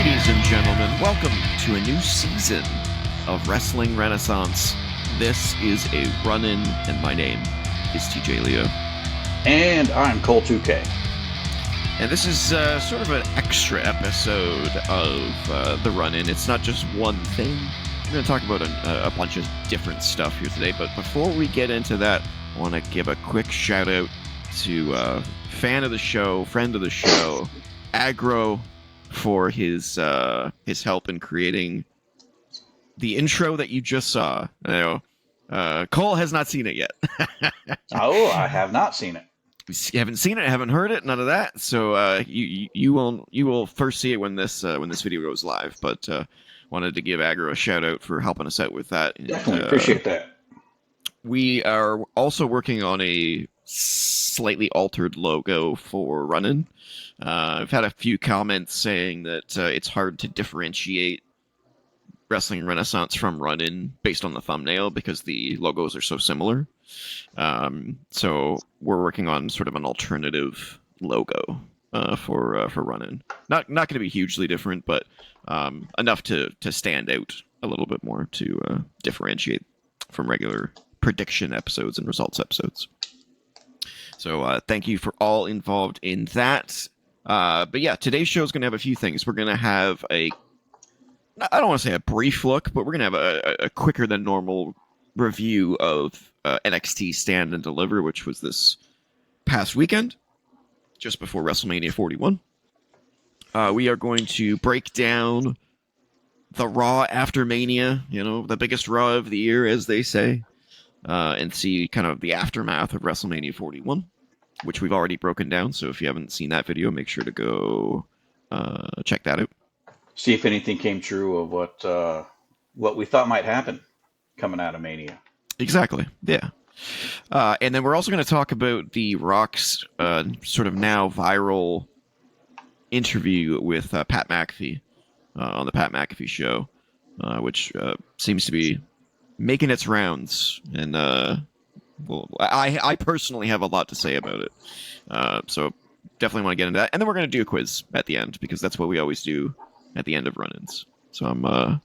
Ladies and gentlemen, welcome to a new season of Wrestling Renaissance. This is a run-in, and my name is TJ Leo. And I'm Cole 2K. And this is sort of an extra episode of the run-in. It's not just one thing. We're going to talk about a bunch of different stuff here today, but before we get into that, I want to give a quick shout-out to fan of the show, friend of the show, Aggro, for his help in creating the intro that you just saw. I know Cole has not seen it yet. Oh, I have not seen it. You haven't seen it, haven't heard it, none of that. So you will first see it when this video goes live. But wanted to give Aggro a shout out for helping us out with that. Definitely appreciate that. We are also working on a slightly altered logo for Run In. I've had a few comments saying that it's hard to differentiate Wrestling Renaissance from Run In based on the thumbnail because the logos are so similar. So we're working on sort of an alternative logo for Run In. Not going to be hugely different, but enough to stand out a little bit more to differentiate from regular prediction episodes and results episodes. So thank you for all involved in that. But yeah, today's show is going to have a few things. We're going to have I don't want to say a brief look, but we're going to have a quicker than normal review of NXT Stand and Deliver, which was this past weekend, just before WrestleMania 41. We are going to break down the Raw after Mania, the biggest Raw of the year, as they say, and see kind of the aftermath of WrestleMania 41. Which we've already broken down, so if you haven't seen that video, make sure to go check that out. See if anything came true of what we thought might happen coming out of Mania. Exactly, yeah. And then we're also going to talk about The Rock's sort of now viral interview with Pat McAfee on the Pat McAfee show, which seems to be making its rounds, and well, I personally have a lot to say about it, so definitely want to get into that. And then we're going to do a quiz at the end because that's what we always do at the end of run-ins. So I'm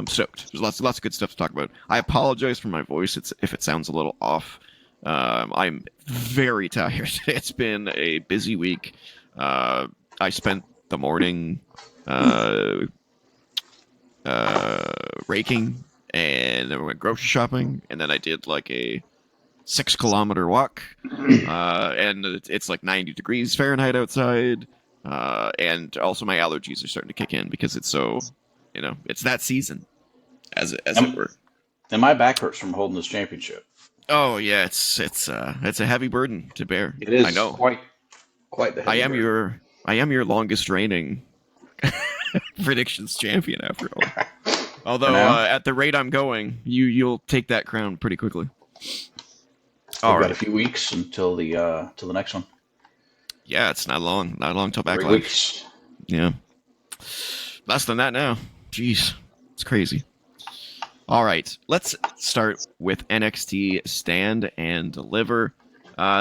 stoked. There's lots of good stuff to talk about. I apologize for my voice if it sounds a little off. I'm very tired. It's been a busy week. I spent the morning raking, and then we went grocery shopping, and then I did like a 6-kilometer walk, and it's like 90 degrees Fahrenheit outside, and also my allergies are starting to kick in because it's so, it's that season, as it were. And my back hurts from holding this championship. Oh yeah, it's a heavy burden to bear. It is. I know. Quite the heavy burden. I am your longest reigning predictions champion after all. Although at the rate I'm going, you'll take that crown pretty quickly. We've got a few weeks until the next one. Yeah, it's not long till Backlash. 3 weeks. Yeah, less than that now. Jeez, it's crazy. All right, let's start with NXT Stand and Deliver.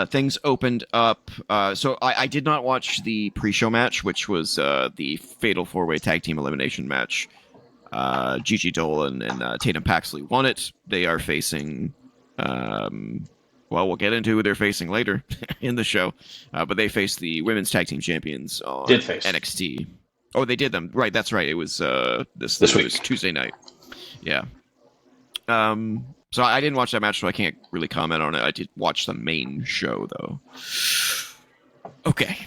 Things opened up. So I did not watch the pre-show match, which was the Fatal 4-Way Tag Team Elimination match. Gigi Dolan and Tatum Paxley won it. They are facing... well, we'll get into who they're facing later in the show. But they faced the Women's Tag Team Champions on NXT. Oh, they did them. Right, that's right. It was this week. It was Tuesday night. Yeah. So I didn't watch that match, so I can't really comment on it. I did watch the main show, though. Okay.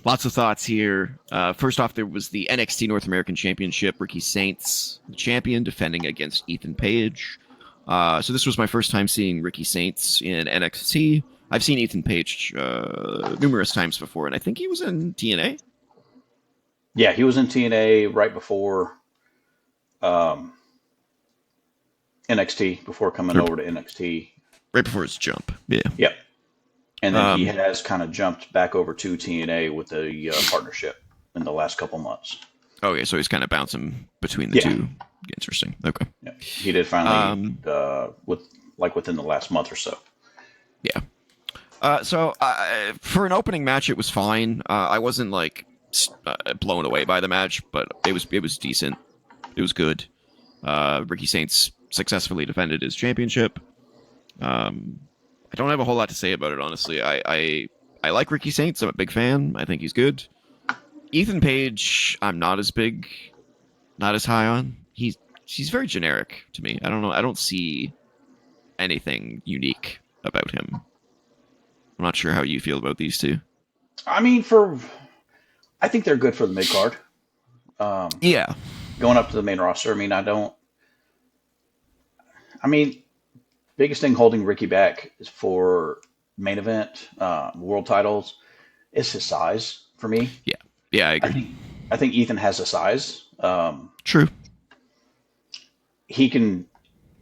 Lots of thoughts here. First off, there was the NXT North American Championship. Ricky Saints, the champion, defending against Ethan Page. So this was my first time seeing Ricky Saints in NXT. I've seen Ethan Page numerous times before, and I think he was in TNA. Yeah, he was in TNA right before NXT, before coming over to NXT. Right before his jump, yeah. Yep. And then he has kind of jumped back over to TNA with the partnership in the last couple months. Okay, so he's kind of bouncing between the two. Interesting. Okay. Yeah. He did finally, within the last month or so. Yeah. So for an opening match, it was fine. I wasn't like blown away by the match, but it was decent. It was good. Ricky Saints successfully defended his championship. I don't have a whole lot to say about it, honestly. I like Ricky Saints. I'm a big fan. I think he's good. Ethan Page, I'm not as high on. He's very generic to me. I don't know. I don't see anything unique about him. I'm not sure how you feel about these two. I mean, I think they're good for the mid card. Yeah. Going up to the main roster. I mean, biggest thing holding Ricky back is for main event, world titles, is his size for me. Yeah. Yeah, I agree. I think Ethan has the size. True. He can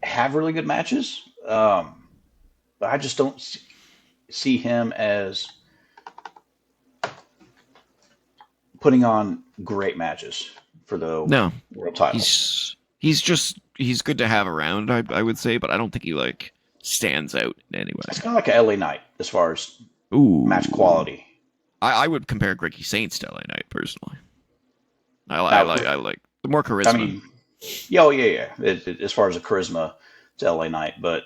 have really good matches, but I just don't see him as putting on great matches for the world title. He's good to have around, I would say, but I don't think he like stands out in any way. It's kind of like an LA Knight as far as match quality. I would compare Ricky Saints to LA Knight personally. I like the more charisma. I mean, yeah. As far as the charisma, it's LA Knight, but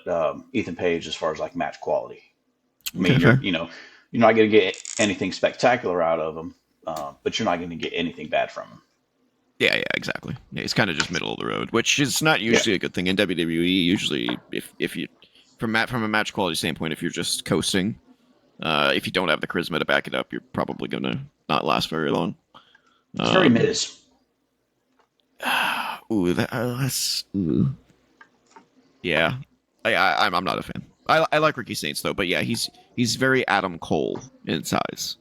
Ethan Page as far as like match quality. I mean, you're not going to get anything spectacular out of him, but you're not going to get anything bad from him. Yeah, exactly. Yeah, he's kind of just middle of the road, which is not usually a good thing in WWE. Usually, if you from a match quality standpoint, if you're just coasting, if you don't have the charisma to back it up, you're probably gonna not last very long. It's very Miz. Yeah, I'm not a fan. I like Ricky Saints though, but yeah, he's very Adam Cole in size,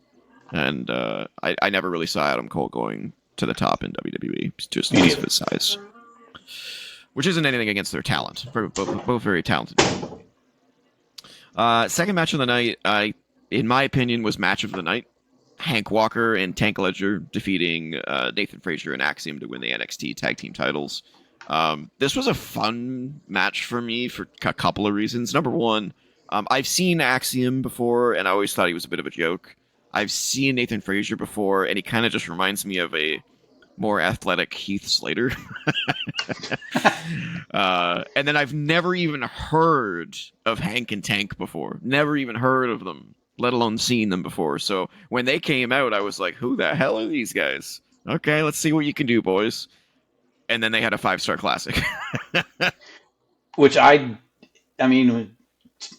and I never really saw Adam Cole going to the top in WWE just because of his size, which isn't anything against their talent. Both very talented people. Second match of the night, in my opinion, was match of the night. Hank Walker and Tank Ledger defeating Nathan Frazier and Axiom to win the NXT Tag Team titles. This was a fun match for me for a couple of reasons. Number one, I've seen Axiom before, and I always thought he was a bit of a joke. I've seen Nathan Frazier before, and he kind of just reminds me of a more athletic Heath Slater. And then I've never even heard of Hank and Tank before. Never even heard of them, let alone seen them before. So when they came out, I was like, who the hell are these guys? Okay, let's see what you can do, boys. And then they had a 5-star classic. Which I mean,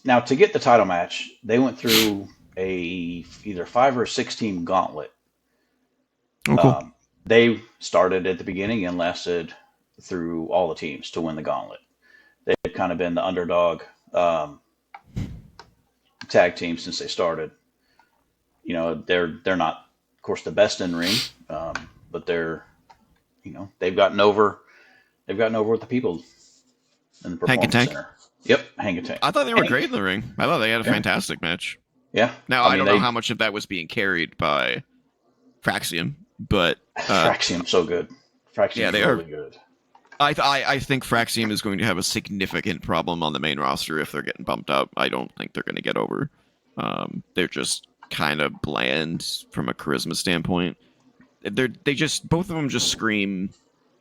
now to get the title match, they went through either 5 or 6 team gauntlet. Oh, cool. They started at the beginning and lasted through all the teams to win the gauntlet. They've kind of been the underdog tag team since they started. You know, they're not, of course, the best in ring, but they've gotten over with the people in the performance center. Yep, Hank and Tank. I thought they were great in the ring. I thought they had a fantastic match. Yeah. Now I don't know how much of that was being carried by Fraxium, but Fraxium's so good. Fraxium's really good. I think Fraxium is going to have a significant problem on the main roster if they're getting bumped up. I don't think they're going to get over. They're just kind of bland from a charisma standpoint. Both of them just scream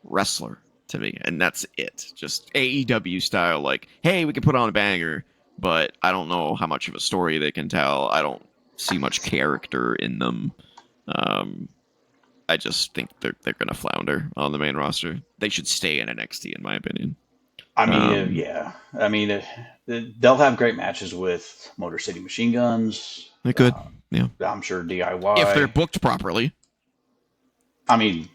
wrestler to me, and that's it. Just AEW style, like, hey, we can put on a banger, but I don't know how much of a story they can tell. I don't see much character in them. I just think they're going to flounder on the main roster. They should stay in NXT, in my opinion. I mean, yeah. I mean, they'll have great matches with Motor City Machine Guns. They could, yeah. I'm sure DIY. If they're booked properly. I mean,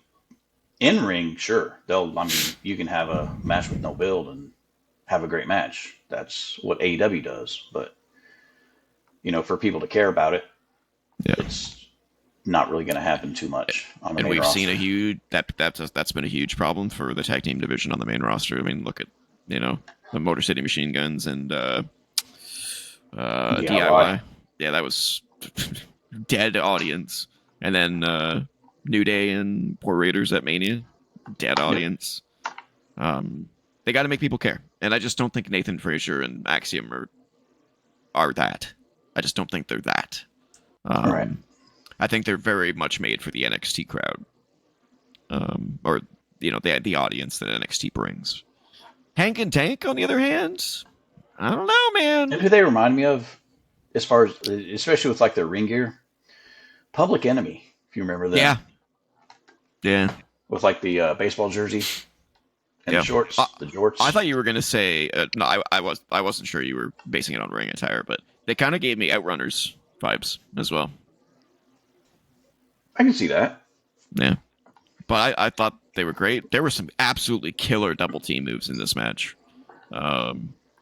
in ring, sure. You can have a match with no build and have a great match. That's what AEW does. But, for people to care about it, it's not really going to happen too much on the main roster. And we've seen that's been a huge problem for the tag team division on the main roster. I mean, look at the Motor City Machine Guns and DIY. Yeah, that was dead audience. And then New Day and Poor Raiders at Mania, dead audience. They got to make people care, and I just don't think Nathan Frazier and Axiom are that. I just don't think they're that. Right. I think they're very much made for the NXT crowd, or the audience that NXT brings. Hank and Tank, on the other hand, I don't know, man. And who they remind me of, as far as especially with like their ring gear, Public Enemy. If you remember them, Yeah, yeah, with like the baseball jersey and the yeah. shorts, the jorts. I thought you were gonna say no. I wasn't sure you were basing it on ring attire, but they kind of gave me Outrunners vibes as well. I can see that. Yeah, but I thought they were great. There were some absolutely killer double team moves in this match.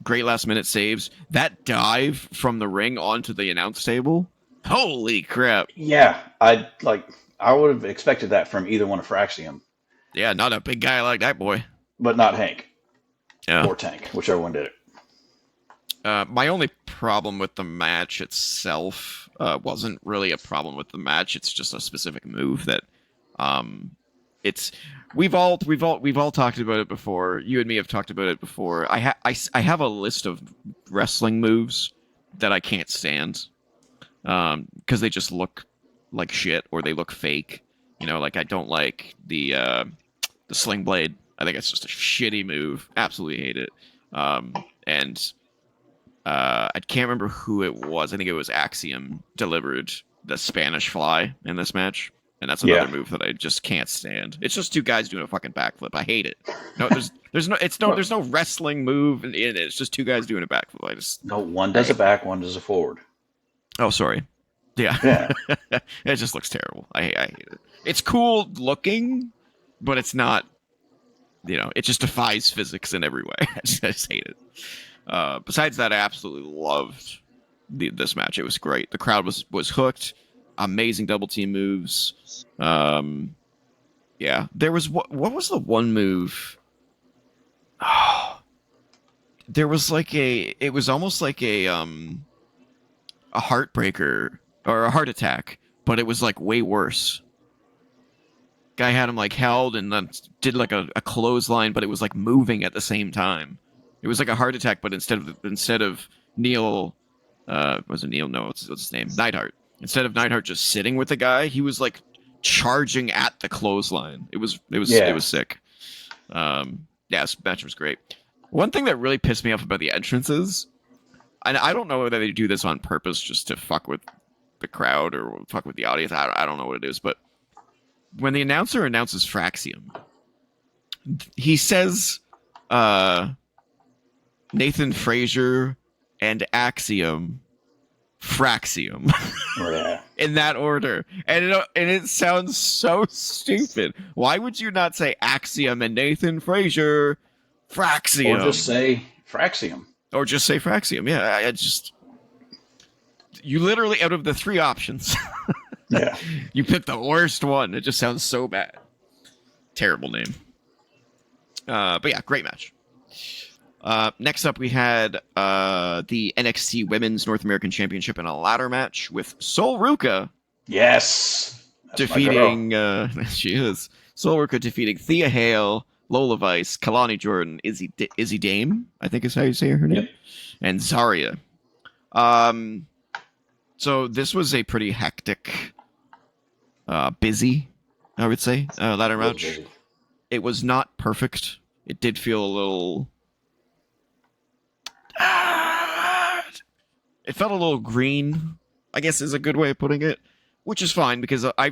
Great last minute saves. That dive from the ring onto the announce table. Holy crap! Yeah, I would have expected that from either one of Fraxium, Yeah, not a big guy like that boy. but not Hank Yeah. or Tank, whichever one did it. My only problem with the match itself wasn't really a problem with the match. It's just a specific move that it's we've all talked about it before. You and me have talked about it before. I have a list of wrestling moves that I can't stand because they just look like shit or they look fake. Like I don't like the sling blade. I think it's just a shitty move. Absolutely hate it. And I can't remember who it was. I think it was Axiom delivered the Spanish Fly in this match, and that's another move that I just can't stand. It's just two guys doing a fucking backflip. I hate it. No, there's no wrestling move in it. It's just two guys doing a backflip. No, one does a back, one does a forward. Oh, sorry. Yeah. It just looks terrible. I hate it. It's cool looking, but it's not. It just defies physics in every way. I just hate it. Besides that, I absolutely loved this match. It was great. The crowd was hooked. Amazing double team moves. Yeah, there was what was the one move? Oh, there was it was almost like a heartbreaker or a heart attack, but it was like way worse. Guy had him like held and then did like a clothesline, but it was like moving at the same time. It was like a heart attack, but instead of Neil, was it Neil? No, what's his name? Neidhart. Instead of Neidhart just sitting with the guy, he was like charging at the clothesline. It was sick. This match was great. One thing that really pissed me off about the entrances, and I don't know whether they do this on purpose just to fuck with the crowd or fuck with the audience. I don't know what it is, but when the announcer announces Fraxium, he says Nathan Frazier and Axiom Fraxium. Yeah. In that order. And it sounds so stupid. Why would you not say Axiom and Nathan Frazier Fraxium? Or just say Fraxium. Or just say Fraxium. Yeah, I just... You literally, out of the three options, Yeah, you picked the worst one. It just sounds so bad. Terrible name. But yeah, great match. Next up, we had the NXT Women's North American Championship in a ladder match with Sol Ruka. Yes. That's Defeating... she is. Sol Ruka defeating Thea Hale, Lola Vice, Kalani Jordan, Izzy Dame, I think is how you say her name, and Zarya. So this was a pretty hectic, busy, I would say, ladder match. Busy. It was not perfect. It did feel a little... It felt a little green, I guess is a good way of putting it, which is fine because I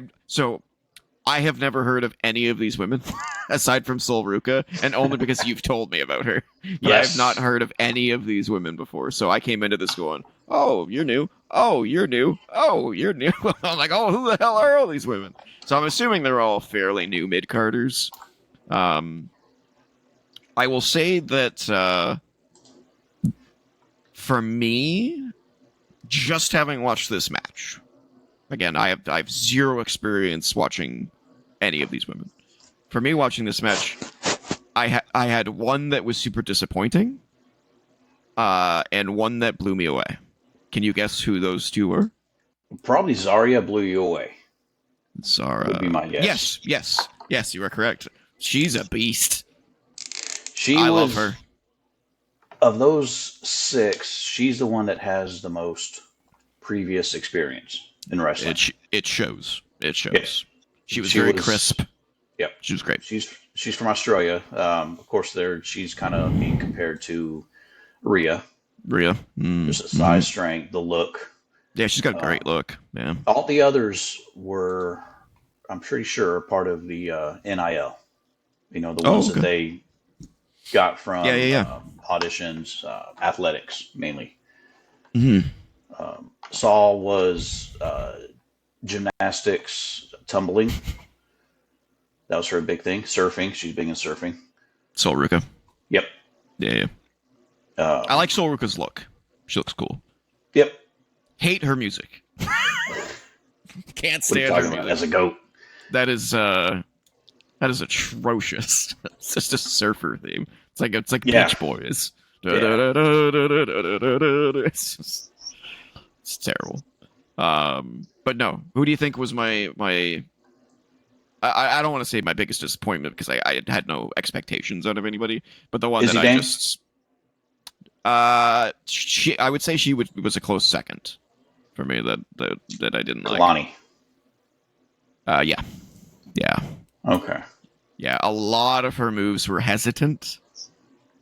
have never heard of any of these women aside from Sol Ruka, and only because you've told me about her. But I have not heard of any of these women before, so I came into this going, oh, you're new. Oh, you're new. Oh, you're new. I'm like, oh, who the hell are all these women? So I'm assuming they're all fairly new mid-carders. I will say that for me, just having watched this match, again, I have zero experience watching any of these women. For me, watching this match, I had one that was super disappointing, and one that blew me away. Can you guess who those two were? Probably Zarya blew you away. Zara would be my guess. Yes, you are correct. She's a beast. I love her. Of those 6, she's the one that has the most previous experience. in wrestling. It shows. It Yeah, shows. She was very crisp. Yep, She was great. she's from Australia. Of course, she's kind of being compared to Rhea. Rhea. Just the size, strength, the look. Yeah, she's got a great look. Yeah. All the others were, I'm pretty sure, part of the NIL. You know, the ones that they got from auditions, athletics mainly. Saul was gymnastics, tumbling. That was her big thing. Surfing. She's big in surfing. Sol Ruka. Yep. Yeah. I like Sol Ruka's look. She looks cool. Yep. Hate her music. Can't stand her music. As a goat. That is atrocious. It's just a surfer theme. It's like Beach Boys. It's terrible. But no, who do you think was my I don't want to say my biggest disappointment because I had no expectations out of anybody, but the one that I just I would say she was a close second for me that I didn't like. Kalani. Yeah. Okay. Yeah, a lot of her moves were hesitant.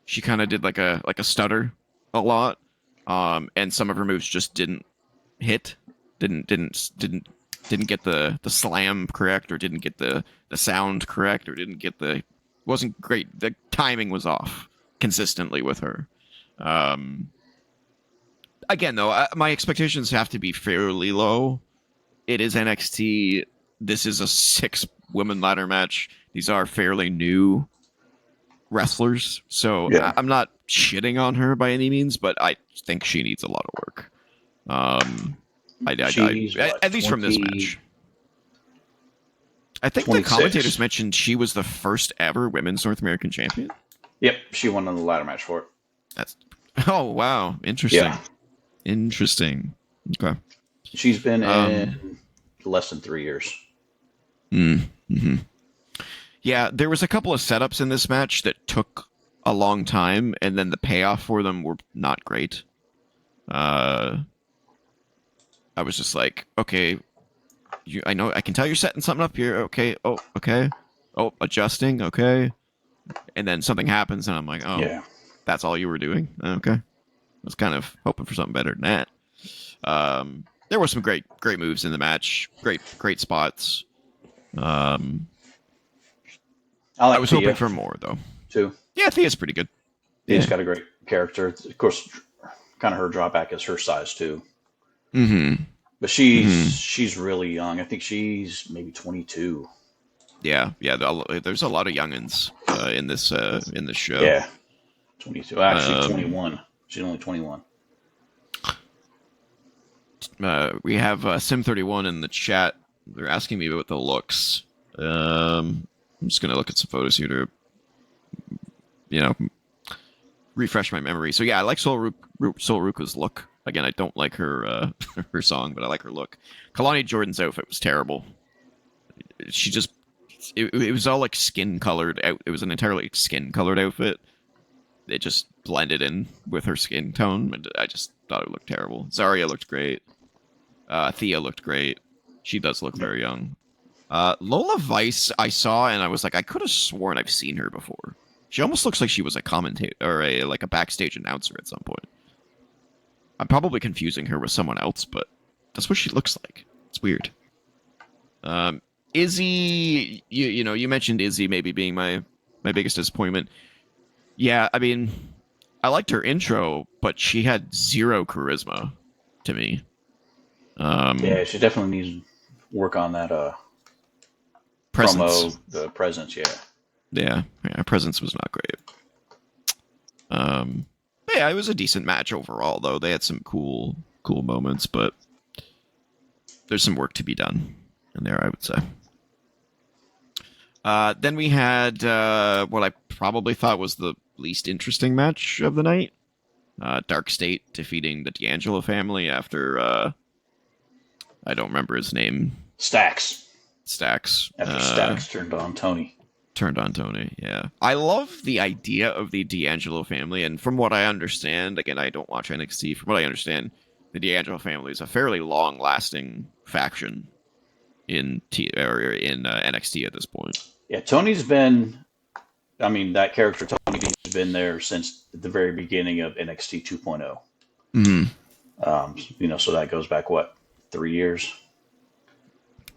She kind of did like a stutter a lot, and some of her moves just didn't hit, didn't get the slam correct, or didn't get the sound correct, or didn't get wasn't great. The timing was off consistently with her. Again, though, my expectations have to be fairly low. It is NXT. This is a 6-woman ladder match. These are fairly new wrestlers, so I'm not shitting on her by any means, but I think she needs a lot of work. At least from this match. I think 26. The commentators mentioned she was the first ever women's North American champion. Yep, she won on the ladder match for it. Oh, wow. Interesting. Yeah. Interesting. Okay. She's been in less than 3 years. Mm-hmm. Yeah, there was a couple of setups in this match that took a long time, and then the payoff for them were not great. I was just like, okay, I know, I can tell you're setting something up here. Okay. Oh, okay. Oh, adjusting. Okay. And then something happens, and I'm like, oh, yeah. That's all you were doing? Okay. I was kind of hoping for something better than that. There were some great moves in the match. Great spots. I was hoping for more, though. Too. Yeah, Thea's pretty good. Thea's got a great character. Of course, kind of her drawback is her size, too. Mm-hmm. But she's really young. I think she's maybe 22. Yeah. There's a lot of youngins in this show. Yeah, 22. Actually, 21. She's only 21. We have Sim31 in the chat. They're asking me about the looks. I'm just gonna look at some photos here to, refresh my memory. So yeah, I like Sol Ruka's look. Again, I don't like her her song, but I like her look. Kalani Jordan's outfit was terrible. She just it was all like skin colored out. It was an entirely skin colored outfit. It just blended in with her skin tone, and I just thought it looked terrible. Zarya looked great. Thea looked great. She does look very young. Lola Vice I saw, and I was like, I could have sworn I've seen her before. She almost looks like she was a commentator or a backstage announcer at some point. I'm probably confusing her with someone else, but that's what she looks like. It's weird. Izzy, you mentioned Izzy maybe being my biggest disappointment. Yeah, I mean, I liked her intro, but she had zero charisma to me. Yeah, she definitely needs work on that presence. Promo, the presence, yeah. Yeah, presence was not great. Yeah, it was a decent match overall, though. They had some cool moments, but there's some work to be done in there, I would say. Then we had what I probably thought was the least interesting match of the night. Dark State defeating the D'Angelo family after I don't remember his name. Stacks. After Stacks turned on Tony, yeah. I love the idea of the D'Angelo family, and from what I understand, again, I don't watch NXT, from what I understand, the D'Angelo family is a fairly long-lasting faction in NXT at this point. Yeah, Tony's been. I mean, that character Tony D has been there since the very beginning of NXT 2.0. Mm-hmm. So that goes back what, 3 years?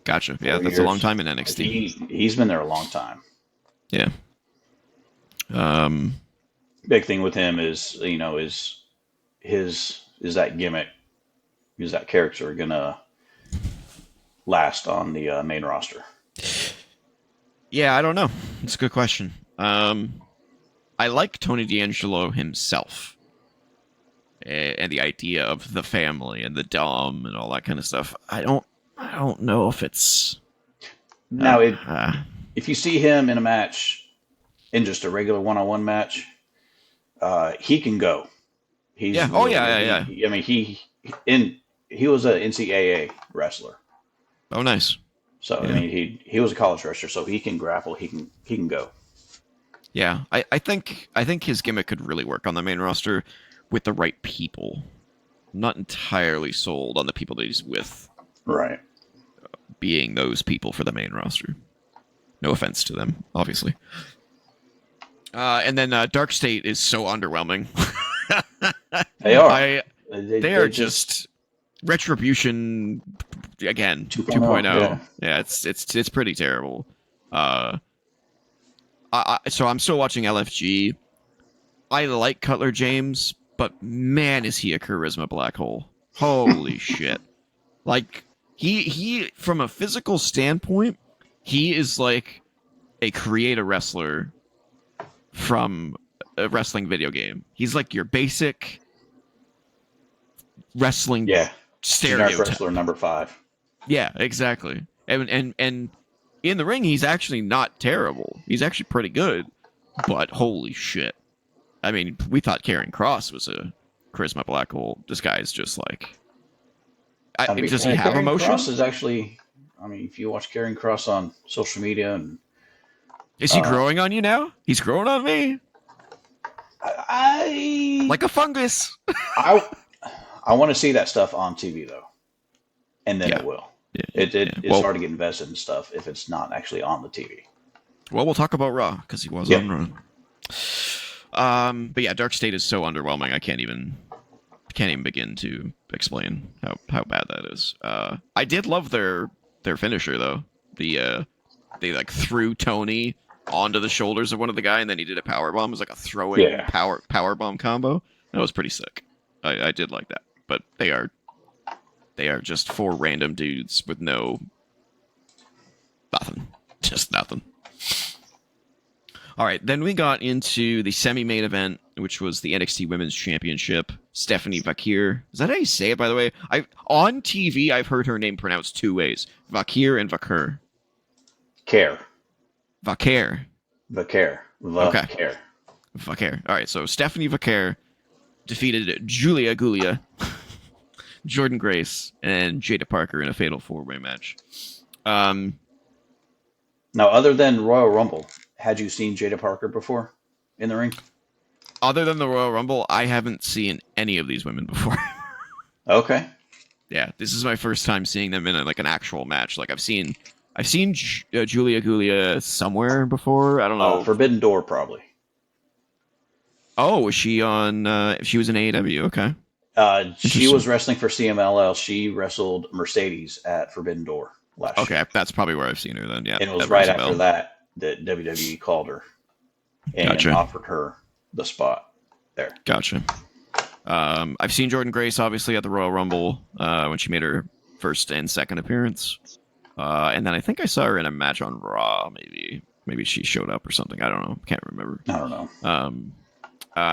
Gotcha. Yeah, 4 years. that's a long time in Like, NXT. he's been there a long time. Yeah. Big thing with him is is that gimmick, is that character gonna last on the main roster? Yeah, I don't know. It's a good question. I like Tony D'Angelo himself, and the idea of the family and the Dom and all that kind of stuff. I don't know if it's Now, if you see him in a match, in just a regular one-on-one match, he can go. He's yeah. Oh yeah. I mean, he was an NCAA wrestler. Oh, nice. So Yeah. I mean, he was a college wrestler, so he can grapple. He can go. Yeah, I think his gimmick could really work on the main roster with the right people. I'm not entirely sold on the people that he's with Right. being those people for the main roster. No offense to them, obviously. And then Dark State is so underwhelming. They are. They are just Retribution again 2.0. 2.0. Yeah, it's pretty terrible. So I'm still watching LFG. I like Cutler James, but man, is he a charisma black hole. Holy shit. Like, he from a physical standpoint, he is like a create a wrestler from a wrestling video game. He's like your basic wrestling stereotype. Wrestler number 5. Yeah, exactly. And in the ring, he's actually not terrible. He's actually pretty good. But holy shit. I mean, we thought Karrion Kross was a charisma black hole. This guy's just like... does he have emotion? Kross is actually... I mean, if you watch Karrion Kross on social media... and is he growing on you now? He's growing on me? Like a fungus. I want to see that stuff on TV, though. And then it will. Yeah, it's hard to get invested in stuff if it's not actually on the TV. Well, we'll talk about Raw, because he was on Raw. But yeah, Dark State is so underwhelming. I can't even begin to explain how bad that is. I did love their finisher though. They like threw Tony onto the shoulders of one of the guy, and then he did a power bomb. It was like a throwing power bomb combo. That was pretty sick. I did like that. But they are just 4 random dudes with nothing. Just nothing. All right, then we got into the semi-main event, which was the NXT Women's Championship. Stephanie Vakir. Is that how you say it, by the way? On TV, I've heard her name pronounced 2 ways. Vakir and Vakir. Vakir. Okay. Vakir. All right, so Stephanie Vakir defeated Julia Gulia, Jordan Grace, and Jada Parker in a fatal 4-way match. Now, other than Royal Rumble, had you seen Jada Parker before in the ring? Other than the Royal Rumble, I haven't seen any of these women before. Okay. Yeah, this is my first time seeing them in an actual match. Like I've seen Julia Gulia somewhere before. I don't know. Forbidden Door, probably. Oh, was she on? She was in AEW. Okay. She was wrestling for CMLL. She wrestled Mercedes at Forbidden Door last year. Okay, that's probably where I've seen her then. Yeah. And it was right after that WWE called her and offered her the spot there. Gotcha. I've seen Jordan Grace obviously at the Royal Rumble when she made her first and second appearance, and then I think I saw her in a match on Raw. Maybe she showed up or something. I don't know. Can't remember. I don't know.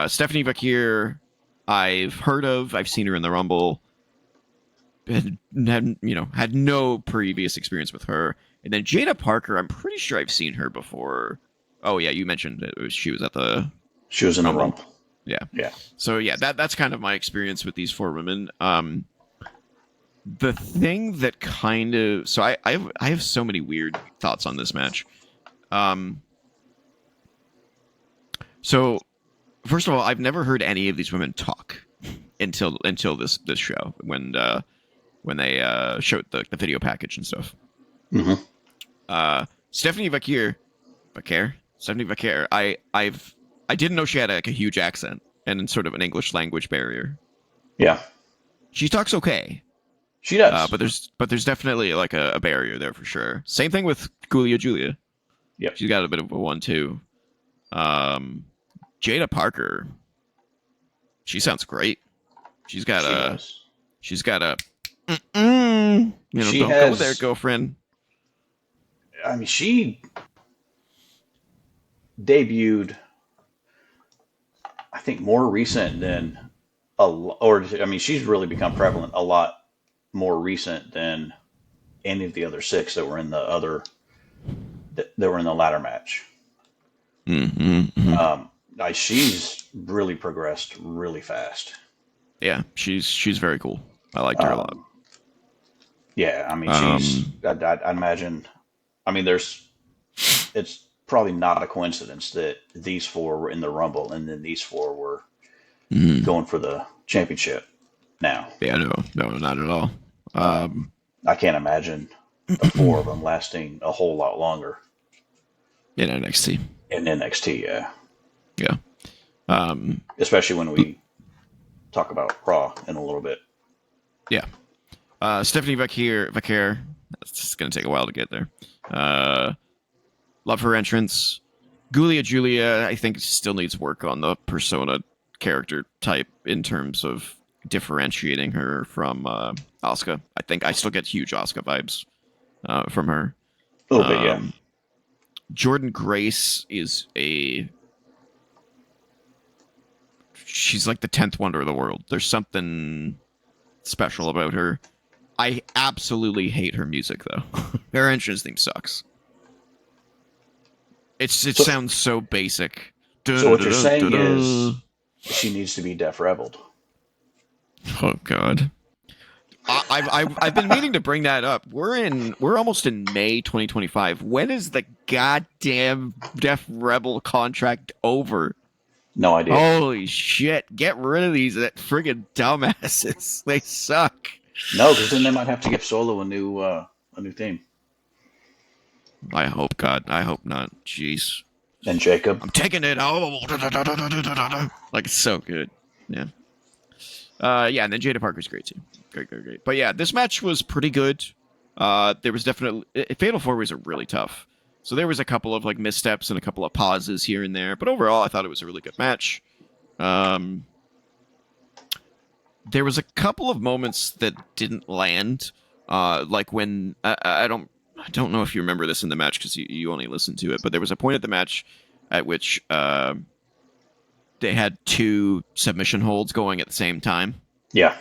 Stephanie Vakir, I've heard of. I've seen her in the Rumble. Had no previous experience with her. And then Jada Parker, I'm pretty sure I've seen her before. Oh yeah, you mentioned she was in the Rumble. Yeah. So yeah, that's kind of my experience with these 4 women. The thing that kind of I have so many weird thoughts on this match. So first of all, I've never heard any of these women talk. until this show when they showed the video package and stuff. Mm-hmm. Stephanie Vaquer. I didn't know she had a huge accent and sort of an English language barrier. Yeah, She talks okay, she does. but there's definitely like a barrier there for sure. Same thing with Julia. Yep, She's got a bit of a one too. Jada Parker, she sounds great. She's got she a does. she's got a She don't go there, has. girlfriend. I mean, she debuted, I think, more recent than I mean, she's really become prevalent a lot more recent than any of the other six that were in the ladder match. Mm-hmm. She's really progressed really fast. Yeah, she's very cool. I liked her a lot. Yeah, I mean, Um, I imagine. I mean, it's probably not a coincidence that these four were in the Rumble and then these four were going for the championship now. yeah, no, not at all. I can't imagine the four of them lasting a whole lot longer In NXT, in NXT. Yeah, yeah. especially when we talk about Raw in a little bit. Yeah. Stephanie Vaquer. It's just gonna take a while to get there. Love her entrance. Julia, I think still needs work on the persona character type in terms of differentiating her from Asuka. I think I still get huge Asuka vibes from her. A little bit, yeah. Jordan Grace is she's like the 10th wonder of the world. There's something special about her. I absolutely hate her music though. Her entrance theme sucks. It sounds so basic. So what you're saying is she needs to be Def Rebelled. Oh God. I've been meaning to bring that up. We're almost in May 2025. When is the goddamn Def Rebel contract over? No idea. Holy shit! Get rid of these friggin' dumbasses. They suck. No, because then they might have to give Solo a new theme. I hope, God. I hope not. Jeez. And Jacob. I'm taking it. Oh, like it's so good. Yeah. Yeah, and then Jada Parker's great too. Great. But yeah, this match was pretty good. There was definitely Fatal 4-Ways are really tough. So there was a couple of like missteps and a couple of pauses here and there, but overall I thought it was a really good match. There was a couple of moments that didn't land, like when I don't know if you remember this in the match because you only listened to it, but there was a point at the match at which they had two submission holds going at the same time. Yeah.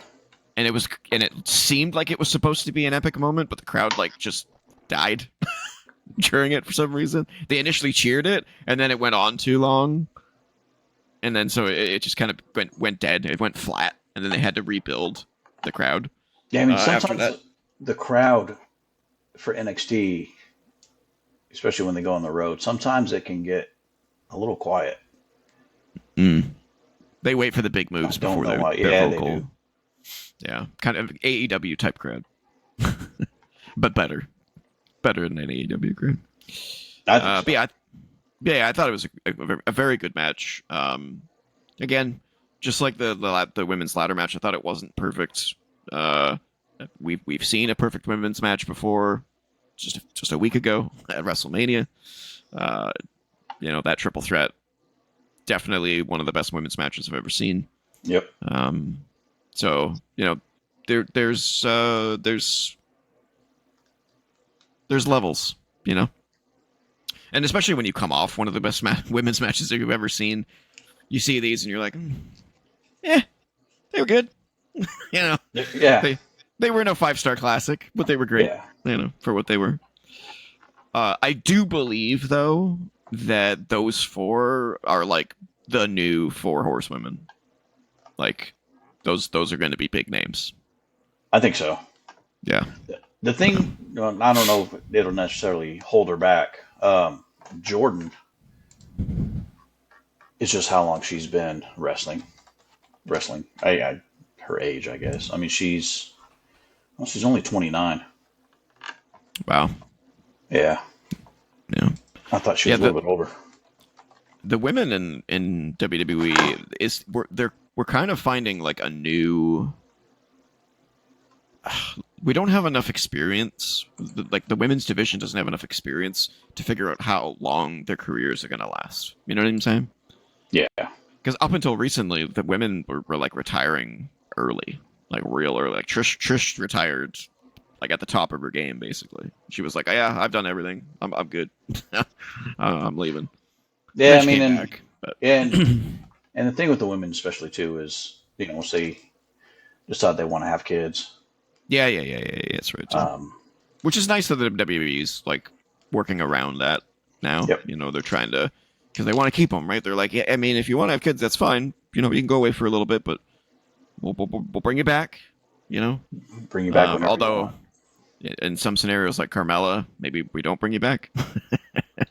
And it seemed like it was supposed to be an epic moment, but the crowd like just died during it for some reason. They initially cheered it, and then it went on too long, and then so it just kind of went dead. It went flat, and then they had to rebuild the crowd. Yeah, I mean sometimes the crowd for NXT, especially when they go on the road, sometimes it can get a little quiet. They wait for the big moves before they're vocal. They do. Yeah, kind of AEW type crowd, but better than an AEW crowd. But yeah, I thought it was a very good match. Again, just like the women's ladder match, I thought it wasn't perfect. We've seen a perfect women's match before, just a week ago at WrestleMania. That triple threat, definitely one of the best women's matches I've ever seen. Yep. So there's levels, and especially when you come off one of the best women's matches that you've ever seen, you see these and you're like, they were good. Yeah. They were no 5-star classic, but they were great. Yeah. For what they were. I do believe though that those four are like the new 4 horsewomen. Like those are going to be big names. I think so. Yeah. The thing, I don't know if it'll necessarily hold her back. Jordan is just how long she's been wrestling. her age, I guess. I mean, she's only 29. Wow. Yeah. Yeah. I thought she was a little bit older. The women in WWE we're kind of finding like a new. We don't have enough experience. Like the women's division doesn't have enough experience to figure out how long their careers are going to last. You know what I'm saying? Yeah. Because up until recently, the women were like retiring early, like real early. Like Trish retired like at the top of her game, basically. She was like, "Yeah, I've done everything. I'm good. I'm leaving." Yeah, I She mean, came and back, but and the thing with the women, especially too, is say decide they want to have kids. yeah, that's right too. Which is nice that the WWE's like working around that now. Yep. They're trying to because they want to keep them, right? They're like, yeah, I mean, if you want to have kids, that's fine. You can go away for a little bit, but we'll bring you back. Bring you back whenever you Although want. in some scenarios like Carmella, maybe we don't bring you back.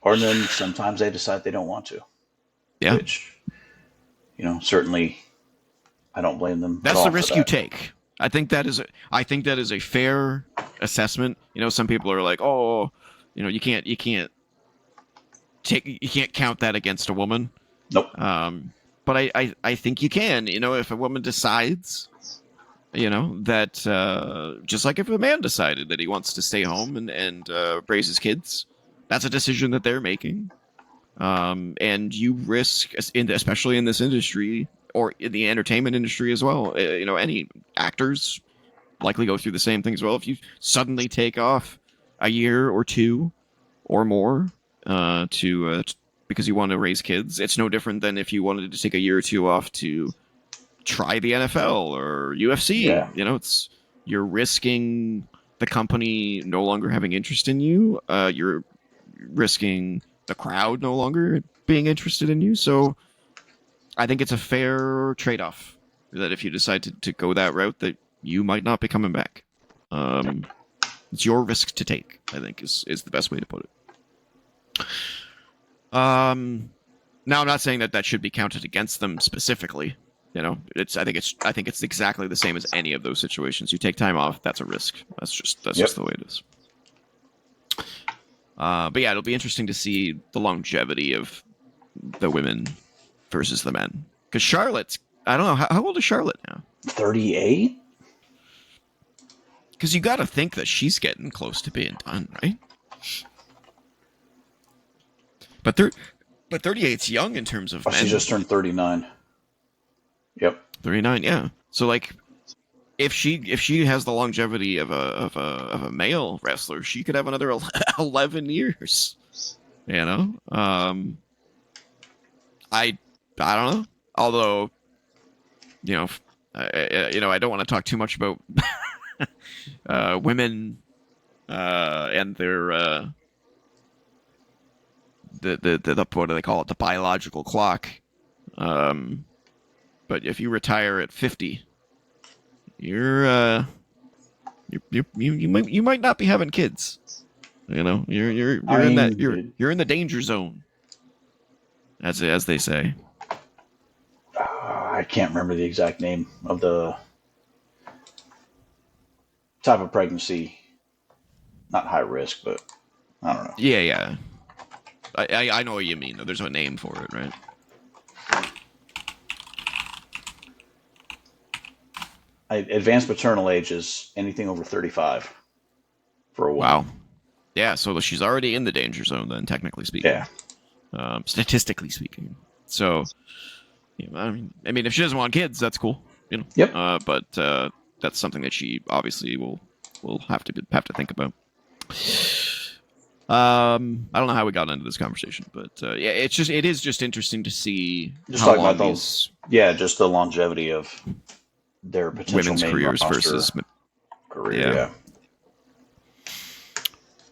Or then sometimes they decide they don't want to. Yeah. Which, certainly I don't blame them. That's the risk you take. I think that is a fair assessment. Some people are like, oh, you can't count that against a woman. Nope. But I think you can. If a woman decides, that just like if a man decided that he wants to stay home and raise his kids, that's a decision that they're making. And you risk, especially in this industry or in the entertainment industry as well. Any actors likely go through the same thing as well. If you suddenly take off a year or two or more because you want to raise kids, it's no different than if you wanted to take a year or two off to try the NFL or UFC. Yeah. You're risking the company no longer having interest in you. You're risking the crowd no longer being interested in you. So I think it's a fair trade-off that if you decide to go that route, that you might not be coming back. It's your risk to take, I think, is the best way to put it. Now, I'm not saying that should be counted against them specifically. I think it's exactly the same as any of those situations. You take time off, that's a risk. That's just the way it is. But yeah, it'll be interesting to see the longevity of the women versus the men. Because Charlotte's, I don't know, how old is Charlotte now? 38? Because you got to think that she's getting close to being done, right? But 38's young in terms of men. She just turned 39. Yep. 39, yeah. So like, if she has the longevity of a male wrestler, she could have another 11 years. I don't know. Although, I don't want to talk too much about women and their the what do they call it? The biological clock. But if you retire at 50, you might not be having kids. You're in the danger zone, as they say. I can't remember the exact name of the type of pregnancy. Not high risk, but I don't know. Yeah. I know what you mean. There's a name for it, right? Advanced maternal age is anything over 35 for a woman. Wow. Yeah, so she's already in the danger zone then, technically speaking. Yeah. Statistically speaking. So, I mean, if she doesn't want kids, that's cool. Yep. But that's something that she obviously will have to think about. I don't know how we got into this conversation, but yeah, it is just interesting to see Just how talking long about those. Yeah, just the longevity of their potential women's main careers roster versus career. Yeah.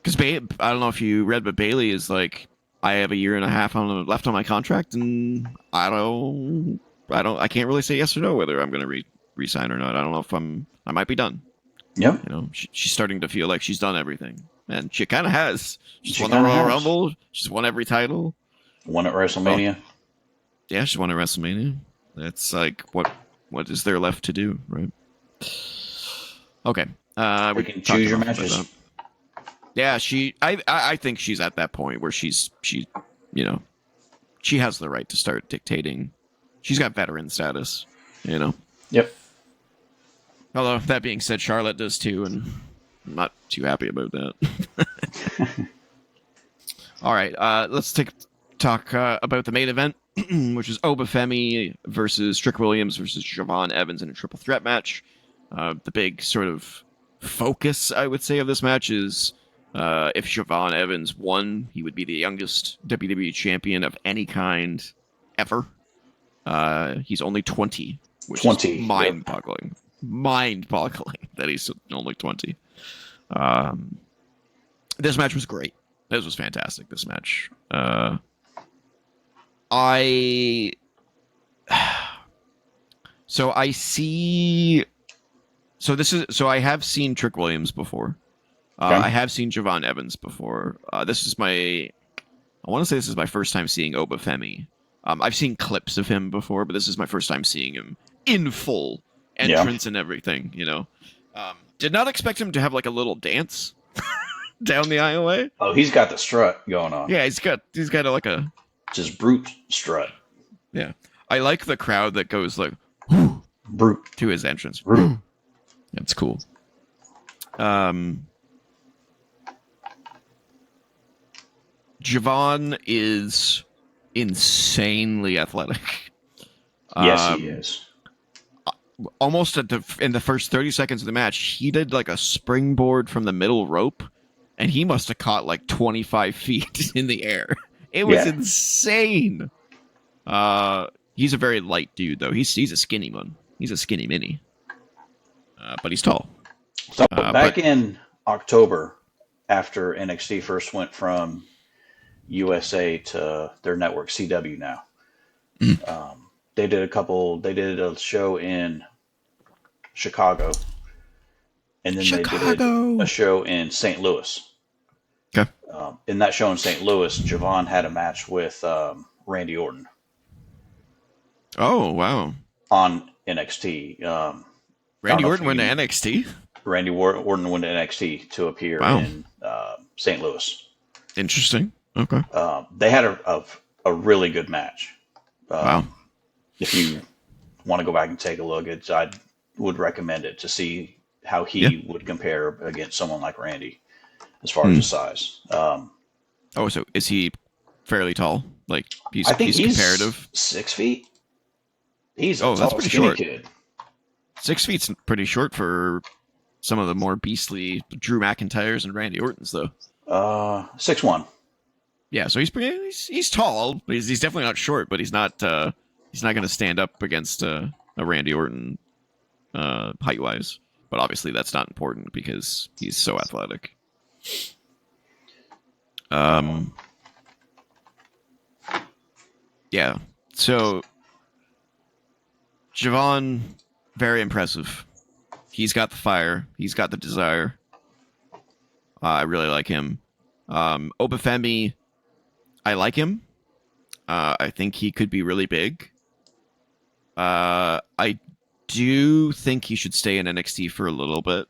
Because I don't know if you read, but Bailey is like, I have a year and a half left on my contract, and I can't really say yes or no whether I'm going to resign or not. I don't know if I might be done. Yep. She's starting to feel like she's done everything, and she kind of has. She's won the Royal Rumble. She's won every title. Won at WrestleMania. Yeah, she's won at WrestleMania. That's like what is there left to do, right? Okay. You We can talked choose your enough about that. matches. Yeah, I think she's at that point where she you know she has the right to start dictating. She's got veteran status, you know. Yep. Although that being said, Charlotte does too, and I'm not too happy about that. All right, let's talk about the main event, which is Obafemi versus Trick Williams versus Javon Evans in a triple threat match. The big sort of focus, I would say, of this match is if Javon Evans won, he would be the youngest WWE champion of any kind ever. He's only 20, which is 20. Yep. mind-boggling. Mind-boggling that he's only 20. Um, this match was great. This was fantastic. This match. I so I see. So I have seen Trick Williams before. Okay. I have seen Javon Evans before. This is my. I want to say this is my first time seeing Obafemi. I've seen clips of him before, but this is my first time seeing him in full Yeah. entrance and everything. Did not expect him to have like a little dance down the aisleway. Oh, he's got the strut going on. Yeah, he's got like a Just brute strut. yeah. I like the crowd that goes like Brute. to his entrance. Brute. That's cool. Javon is insanely athletic. Yes, he is. Almost in the first 30 seconds of the match, he did like a springboard from the middle rope, and he must have caught like 25 feet in the air. It was insane. He's a very light dude, though. He's a skinny one. He's a skinny mini. But he's tall. So back in October, after NXT first went from USA to their network CW now, they did a show in Chicago, and then they did a show in St. Louis. Okay. In that show in St. Louis, Javon had a match with Randy Orton Oh, wow. on NXT. Randy Orton went to NXT? Randy Orton went to NXT to appear in St. Louis. Interesting. Okay. They had a really good match. Wow. If you want to go back and take a look, I would recommend it to see how he would compare against someone like Randy as far as his size. Oh, so is he fairly tall? Like I think he's comparative? 6 feet. He's a that's tall, pretty skinny short. kid. 6 feet's pretty short for some of the more beastly Drew McIntyres and Randy Ortons, though. 6'1". Yeah, so he's tall. He's definitely not short, but he's not going to stand up against a Randy Orton height wise. But obviously that's not important because he's so athletic. Yeah. So Javon, very impressive. He's got the fire. He's got the desire. I really like him. Obafemi, I like him. I think he could be really big. I do think he should stay in NXT for a little bit.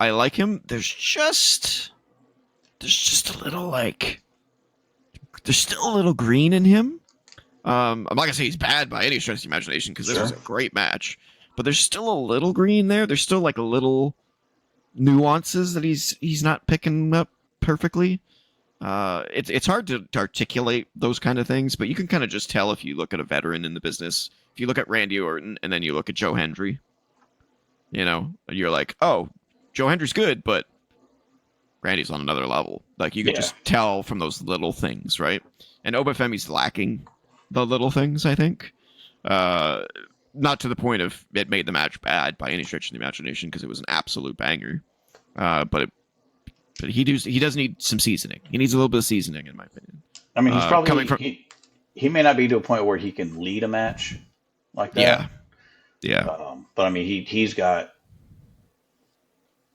I like him. There's just a little there's still a little green in him. I'm not gonna say he's bad by any stretch of the imagination because this was a great match, but there's still a little green there. There's still like a little nuances that he's not picking up perfectly. It's hard to articulate those kind of things, but you can kind of just tell if you look at a veteran in the business. If you look at Randy Orton and then you look at Joe Hendry, you're like, oh, Joe Hendry's good, but Randy's on another level. Like you can just tell from those little things, right? And Obafemi's lacking the little things, I think. Not to the point of it made the match bad by any stretch of the imagination because it was an absolute banger. But he does need some seasoning. He needs a little bit of seasoning, in my opinion. I mean, he's probably he may not be to a point where he can lead a match like that. Yeah. But I mean, he's got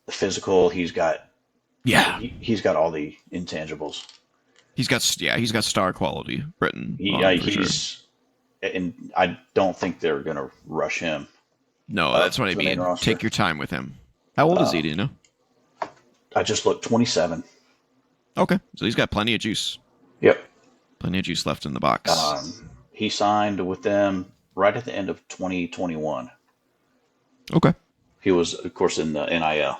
the physical. He's got all the intangibles. He's got star quality written. And I don't think they're going to rush him No, that's what I to the main mean. roster. Take your time with him. How old is he? Do you know? I just looked 27. Okay, so he's got plenty of juice. Yep. Plenty of juice left in the box. He signed with them right at the end of 2021. Okay. He was, of course, in the NIL.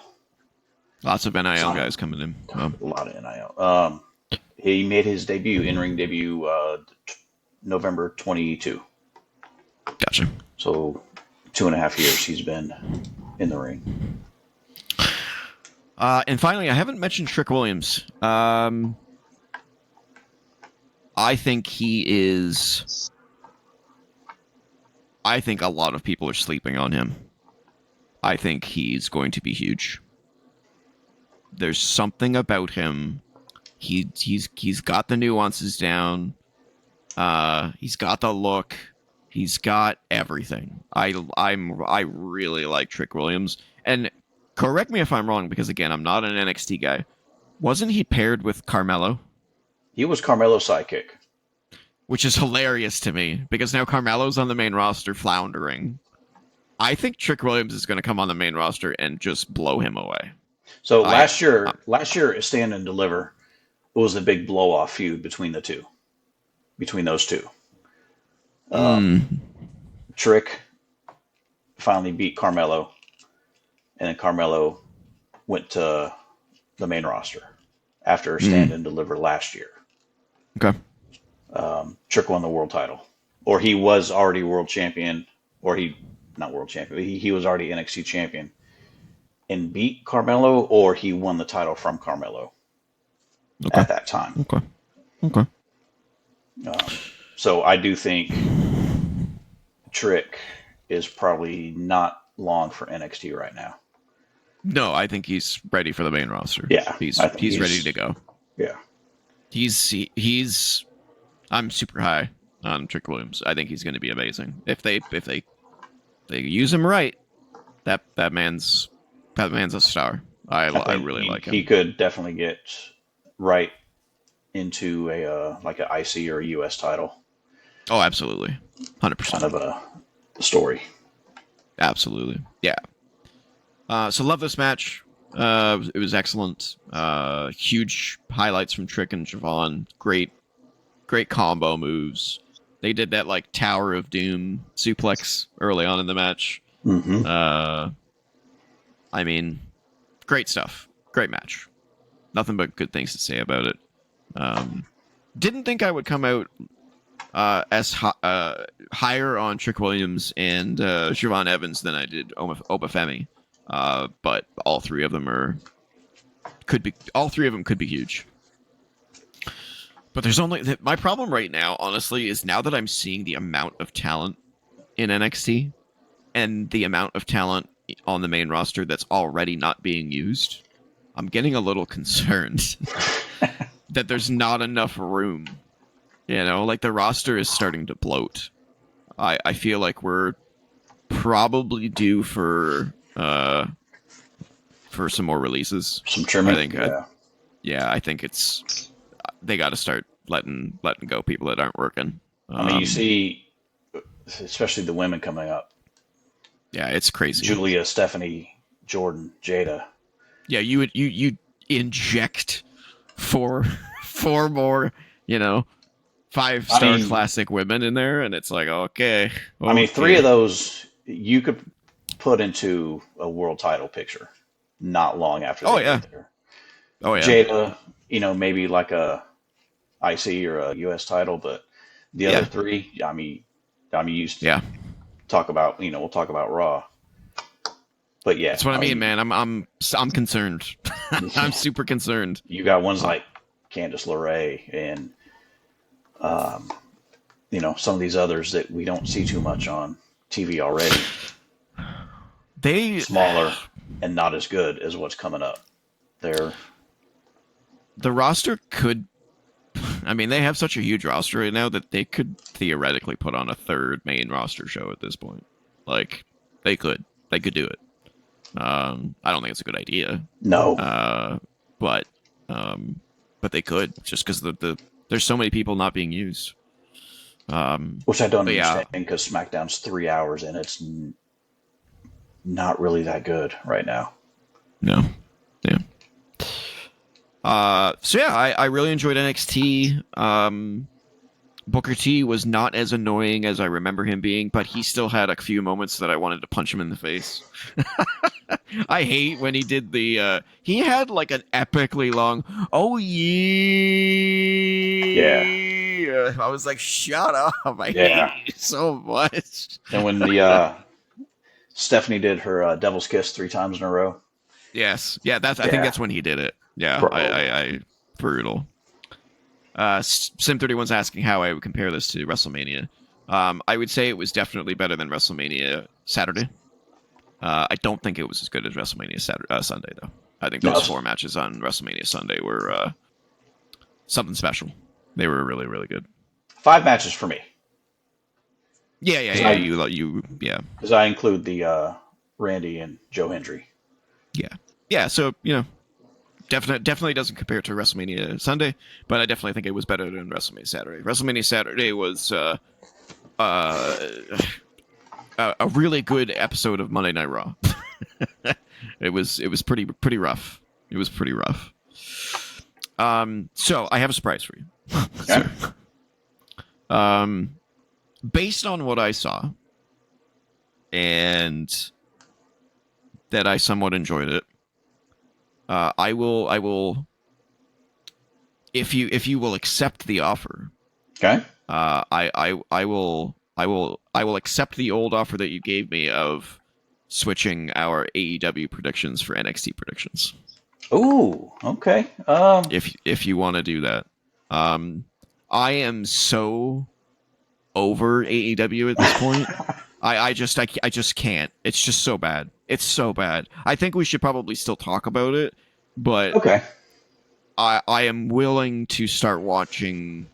Lots of NIL Signed guys coming in. a lot of NIL. He made his in-ring debut, November 22. Gotcha. So 2.5 years he's been in the ring. And finally, I haven't mentioned Trick Williams. I think he is. I think a lot of people are sleeping on him. I think he's going to be huge. There's something about him. He's got the nuances down. He's got the look. He's got everything. I really like Trick Williams. And correct me if I'm wrong, because again, I'm not an NXT guy. Wasn't he paired with Carmelo? He was Carmelo's sidekick. Which is hilarious to me, because now Carmelo's on the main roster floundering. I think Trick Williams is going to come on the main roster and just blow him away. So last year at Stand and Deliver, it was a big blow-off feud between those two. Trick finally beat Carmelo, and then Carmelo went to the main roster after Stand and Deliver last year. Okay. Trick won the world title, or he was already world champion, or not world champion. He was already NXT champion and beat Carmelo, or he won the title from Carmelo at that time. Okay. So I do think Trick is probably not long for NXT right now. No, I think he's ready for the main roster. Yeah, he's ready to go. Yeah, he's. I'm super high on Trick Williams. I think he's going to be amazing if they use him right. That man's a star. I really like him. He could definitely get right into a like an IC or a US title. Oh, absolutely, 100%. Kind of a story. Absolutely, yeah. So love this match. It was excellent. Huge highlights from Trick and Javon. Great combo moves. They did that like Tower of Doom suplex early on in the match. Mm-hmm. I mean, great stuff. Great match. Nothing but good things to say about it. Didn't think I would come out as higher on Trick Williams and Siobhan Evans than I did Obafemi. But all three of them could be huge. But there's only my problem right now, honestly, is now that I'm seeing the amount of talent in NXT and the amount of talent on the main roster that's already not being used, I'm getting a little concerned that there's not enough room. You know, like the roster is starting to bloat. I feel like we're probably due for some more releases. Some trimming. I think. Yeah. I think they got to start letting go people that aren't working. I mean, you see, especially the women coming up. Yeah, it's crazy. Julia, Stephanie, Jordan, Jada. Yeah, you inject four more, 5-star classic women in there, and it's like, okay. I mean, 3 of those you could put into a world title picture not long after they get there. Oh, yeah. Jada, maybe like a IC or a US title, but the other 3, I mean, used to talk about, we'll talk about Raw. But yeah. That's what I mean, man. I'm concerned. I'm super concerned. You got ones like Candice LeRae and some of these others that we don't see too much on TV already. Smaller and not as good as what's coming up. The roster could. I mean, they have such a huge roster right now that they could theoretically put on a third main roster show at this point. Like, they could do it. I don't think it's a good idea. No. But they could, just because there's so many people not being used. Which I don't understand, because SmackDown's 3 hours and it's not really that good right now. No. Yeah. So yeah, I really enjoyed NXT. Booker T was not as annoying as I remember him being, but he still had a few moments that I wanted to punch him in the face. I hate when he did he had like an epically long, oh Yeah, yeah. I was like, shut up. I hate yeah. you so much. And when the Stephanie did her Devil's Kiss 3 times in a row. Yes. Yeah, I think Yeah, that's when he did it. Yeah, bro. I brutal. Sim31's asking how I would compare this to WrestleMania. I would say it was definitely better than WrestleMania Saturday. I don't think it was as good as WrestleMania Sunday, though. I think No, those 4 matches on WrestleMania Sunday were something special. They were really, really good. 5 matches for me. Yeah. Yeah, Because I include the Randy and Joe Hendry. yeah. So definitely doesn't compare to WrestleMania Sunday, but I definitely think it was better than WrestleMania Saturday. WrestleMania Saturday was uh, a really good episode of Monday Night Raw. It was pretty rough. It was pretty rough. So I have a surprise for you. Okay. Based on what I saw, and that I somewhat enjoyed it, I will if you will accept the offer, Okay. I will accept the old offer that you gave me of switching our AEW predictions for NXT predictions. Ooh. Okay. If you want to do that, I am so over AEW at this point. I just can't. It's just so bad. It's so bad. I think we should probably still talk about it, but Okay. I am willing to start watching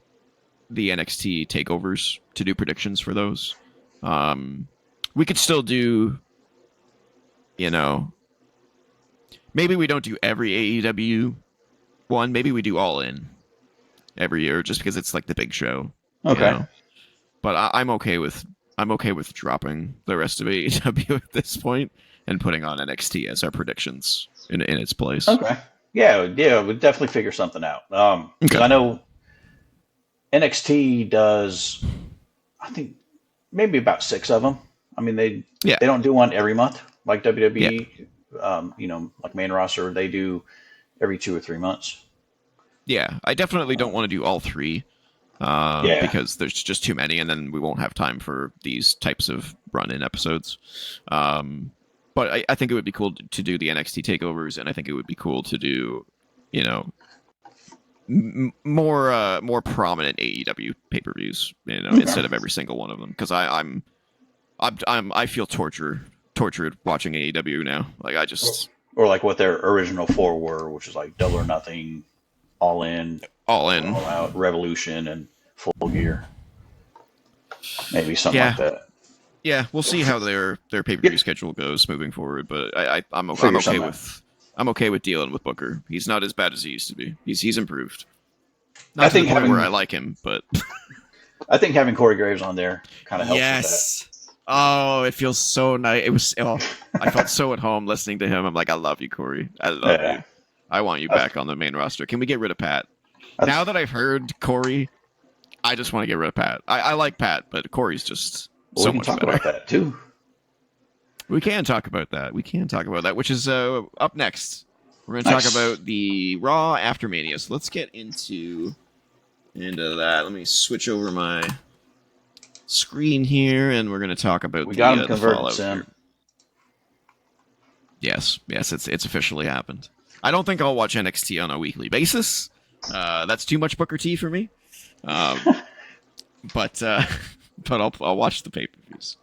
the NXT takeovers to do predictions for those. We could still do, maybe we don't do every AEW one. Maybe we do All In every year, just because it's like the big show. Okay. But I'm okay with dropping the rest of AEW at this point and putting on NXT as our predictions in its place. Okay. Yeah. Yeah. We'd definitely figure something out. Because Okay. I know NXT does, I think maybe about 6 of them. I mean, Yeah. they don't do one every month like Yeah. WWE. Like main roster, they do every 2 or 3 months. Yeah. I definitely don't want to do all three. Yeah. Because there's just too many, and then we won't have time for these types of run-in episodes. But I think it would be cool to do the NXT takeovers, and I think it would be cool to do, more prominent AEW pay-per-views, instead of every single one of them, because I feel tortured watching AEW now. Like I just Or like what their original 4 were, which is like Double or Nothing, All In, all in. All Out, Revolution, and Full Gear. Maybe something Yeah. like that. Yeah, we'll see how their pay-per-view schedule goes moving forward, but I'm Figure okay something out. with dealing with Booker. He's not as bad as he used to be. He's improved. I Not to the think point where I having like him, but I think having Corey Graves on there kind of helps with yes. Oh, it feels so nice. It was. Oh, I felt so at home listening to him. I'm like, I love you, Corey. I that. love Yeah. you. I want you back on the main roster. Can we get rid of Pat? That's- Now that I've heard Corey, I just want to get rid of Pat. I like Pat, but Corey's just Well, so we can much talk better. about that too. We can talk about that. Which is up next. We're going to Nice. talk about the Raw after Mania. So let's get into that. Let me switch over my screen here, and we're going to talk about We got him the converted, fallout Sim. here. Yes, it's officially happened. I don't think I'll watch NXT on a weekly basis. That's too much Booker T for me. But I'll watch the pay-per-views.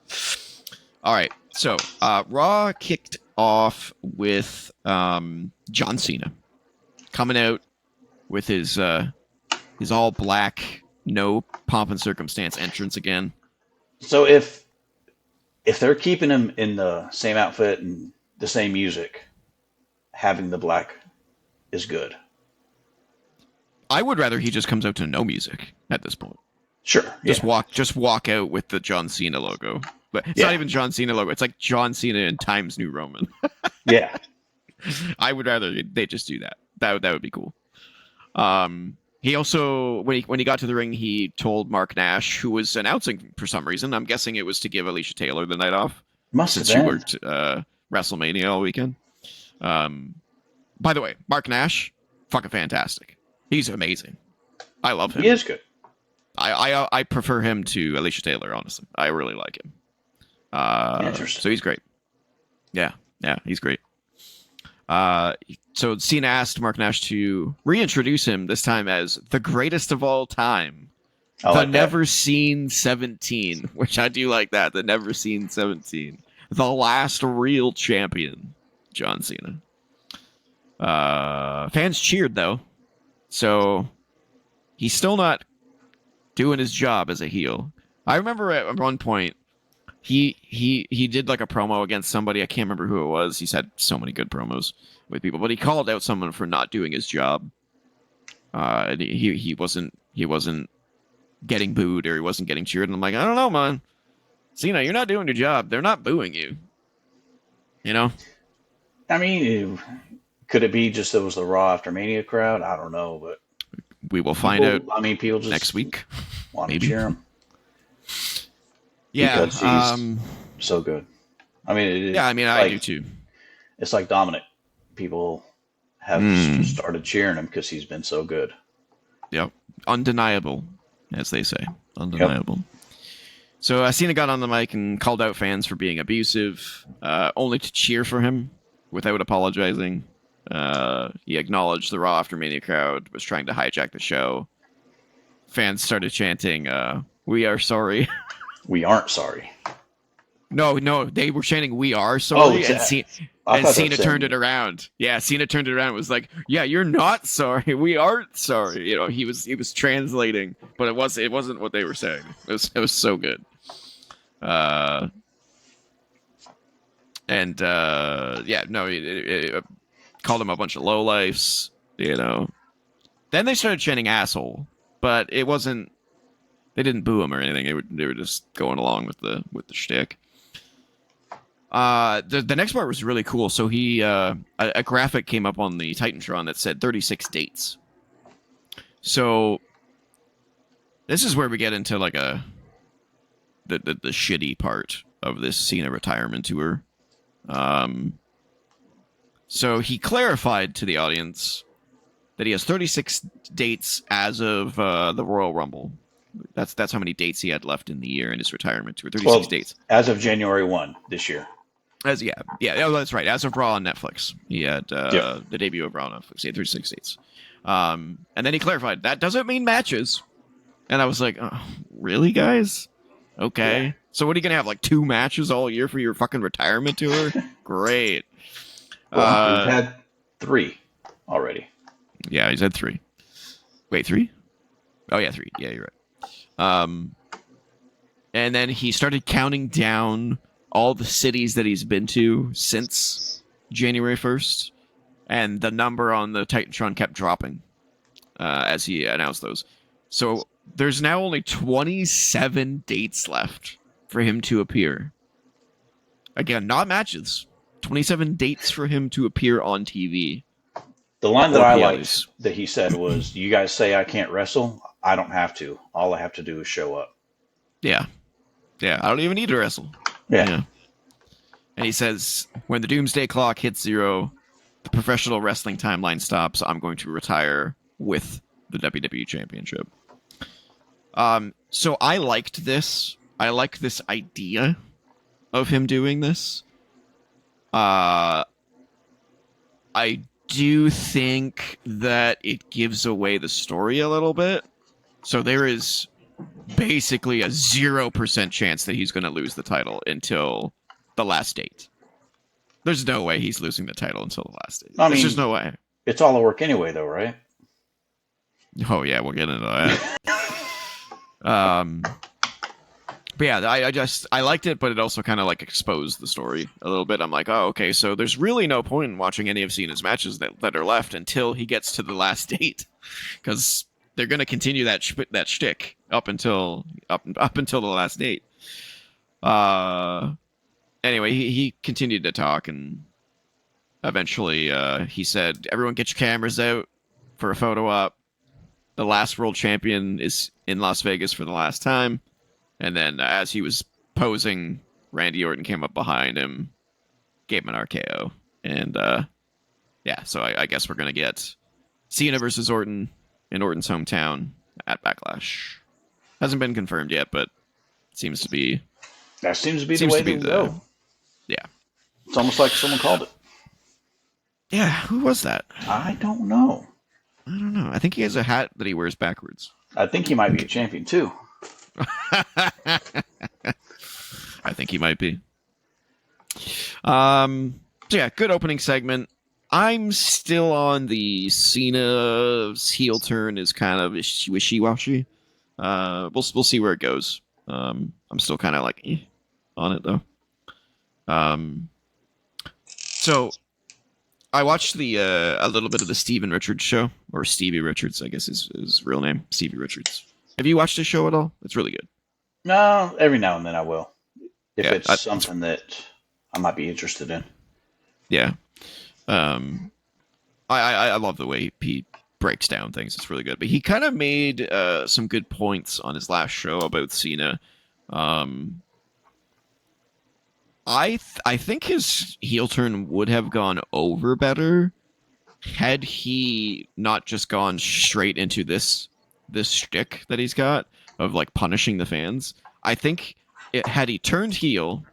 All right, so Raw kicked off with John Cena coming out with his all black, no pomp and circumstance entrance again. So if they're keeping him in the same outfit and the same music, having the black is good. I would rather he just comes out to no music at this point. Sure. Just walk out with the John Cena logo. But it's not Yeah. even John Cena logo. It's like John Cena and Times New Roman. Yeah. I would rather they just do that. That would be cool. He also when he got to the ring, he told Mark Nash, who was announcing for some reason. I'm guessing it was to give Alicia Taylor the night off Must have since she been. worked WrestleMania all weekend. By the way, Mark Nash, fucking fantastic. He's amazing. I love him. He is good. I prefer him to Alicia Taylor, honestly. I really like him. Interesting. So he's great. Yeah, he's great. So Cena asked Mark Nash to reintroduce him, this time as the greatest of all time. I The like Never Seen 17, which I do like that. The Never Seen 17. The last real champion, John Cena. Fans cheered, though. So he's still not doing his job as a heel. I remember at one point, he did like a promo against somebody. I can't remember who it was. He's had so many good promos with people, but he called out someone for not doing his job. And he wasn't getting booed or he wasn't getting cheered. And I'm like, I don't know, man. Cena, you're not doing your job. They're not booing you. You know? I mean, could it be just it was the Raw after Mania crowd? I don't know, but We will find out I mean, people just next week. want to maybe. cheer him. Yeah. Because he's so good. I mean, Yeah, I mean, I do too. It's like Dominic. People have started cheering him because he's been so good. Yep. Undeniable, as they say. Undeniable. Yep. So Cena got on the mic and called out fans for being abusive, only to cheer for him without apologizing. He acknowledged the Raw After Mania crowd was trying to hijack the show. Fans started chanting, "We are sorry." We aren't sorry. No, they were chanting, "We are sorry," and Cena turned it around. Yeah, Cena turned it around and was like, "Yeah, you're not sorry. We aren't sorry." You know, he was translating, but it wasn't what they were saying. It was so good. It called him a bunch of lowlifes, you know. Then they started chanting "asshole," but it wasn't. They didn't boo him or anything. They were just going along with the shtick. The next part was really cool. So a graphic came up on the Titantron that said 36 dates. So this is where we get into like the shitty part of this Cena retirement tour. So he clarified to the audience that he has 36 dates as of the Royal Rumble. That's how many dates he had left in the year in his retirement tour. 36 dates. As of January 1 this year. Oh, that's right. As of Raw on Netflix, he had the debut of Raw on Netflix. He had 36 dates. And then he clarified that doesn't mean matches. And I was like, oh, really, guys? Okay. Yeah. So what are you gonna have, like 2 matches all year for your fucking retirement tour? Great. Well, we've had 3 already. Yeah, he's had 3. Wait, 3? Oh yeah, 3. Yeah, you're right. And then he started counting down all the cities that he's been to since January 1st, and the number on the Titantron kept dropping as he announced those. So there's now only 27 dates left for him to appear. Again, not matches. 27 dates for him to appear on TV. The line that I liked that he said was, "You guys say I can't wrestle. I don't have to. All I have to do is show up." Yeah. I don't even need to wrestle. Yeah. And he says, when the doomsday clock hits 0, the professional wrestling timeline stops. I'm going to retire with the WWE Championship. So I liked this. I like this idea of him doing this. I do think that it gives away the story a little bit. So there is basically a 0% chance that he's going to lose the title until the last date. There's no way he's losing the title until the last date. There's just no way. It's all a work anyway, though, right? Oh, yeah, we'll get into that. But yeah, I liked it, but it also kind of like exposed the story a little bit. I'm like, oh, okay, so there's really no point in watching any of Cena's matches that are left until he gets to the last date, because they're going to continue that shtick up until the last date. Anyway, he continued to talk, and eventually he said, "Everyone, get your cameras out for a photo op. The last world champion is in Las Vegas for the last time." And then as he was posing, Randy Orton came up behind him, gave him an RKO, and yeah. So I guess we're gonna get Cena versus Orton in Orton's hometown at Backlash. Hasn't been confirmed yet, but seems to be That seems to be the way to go. Yeah. It's almost like someone called it. Yeah, who was that? I don't know. I don't know. I think he has a hat that he wears backwards. I think he might be a champion too. I think he might be. So yeah, good opening segment. I'm still on the Cena's heel turn is kind of wishy-washy. We'll see where it goes. I'm still kind of like on it though. So I watched the a little bit of the Steven Richards show, or Stevie Richards, I guess is his real name, Stevie Richards. Have you watched his show at all? It's really good. No, every now and then I will, if it's something that I might be interested in. Yeah. I love the way he breaks down things. It's really good. But he kind of made some good points on his last show about Cena. I think his heel turn would have gone over better had he not just gone straight into this shtick that he's got of like punishing the fans. I think had he turned heel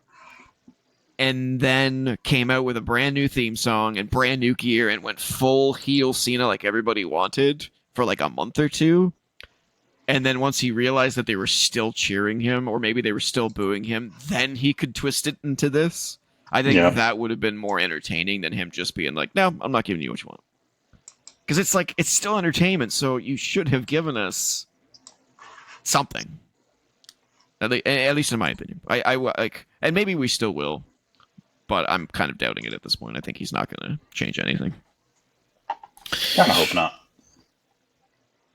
and then came out with a brand new theme song and brand new gear and went full heel Cena like everybody wanted for like a month or two. And then once he realized that they were still cheering him, or maybe they were still booing him, then he could twist it into this. I think that would have been more entertaining than him just being like, no, I'm not giving you what you want. Because it's like, it's still entertainment, so you should have given us something. At least in my opinion. I like, and maybe we still will, but I'm kind of doubting it at this point. I think he's not going to change anything. Kind of hope not.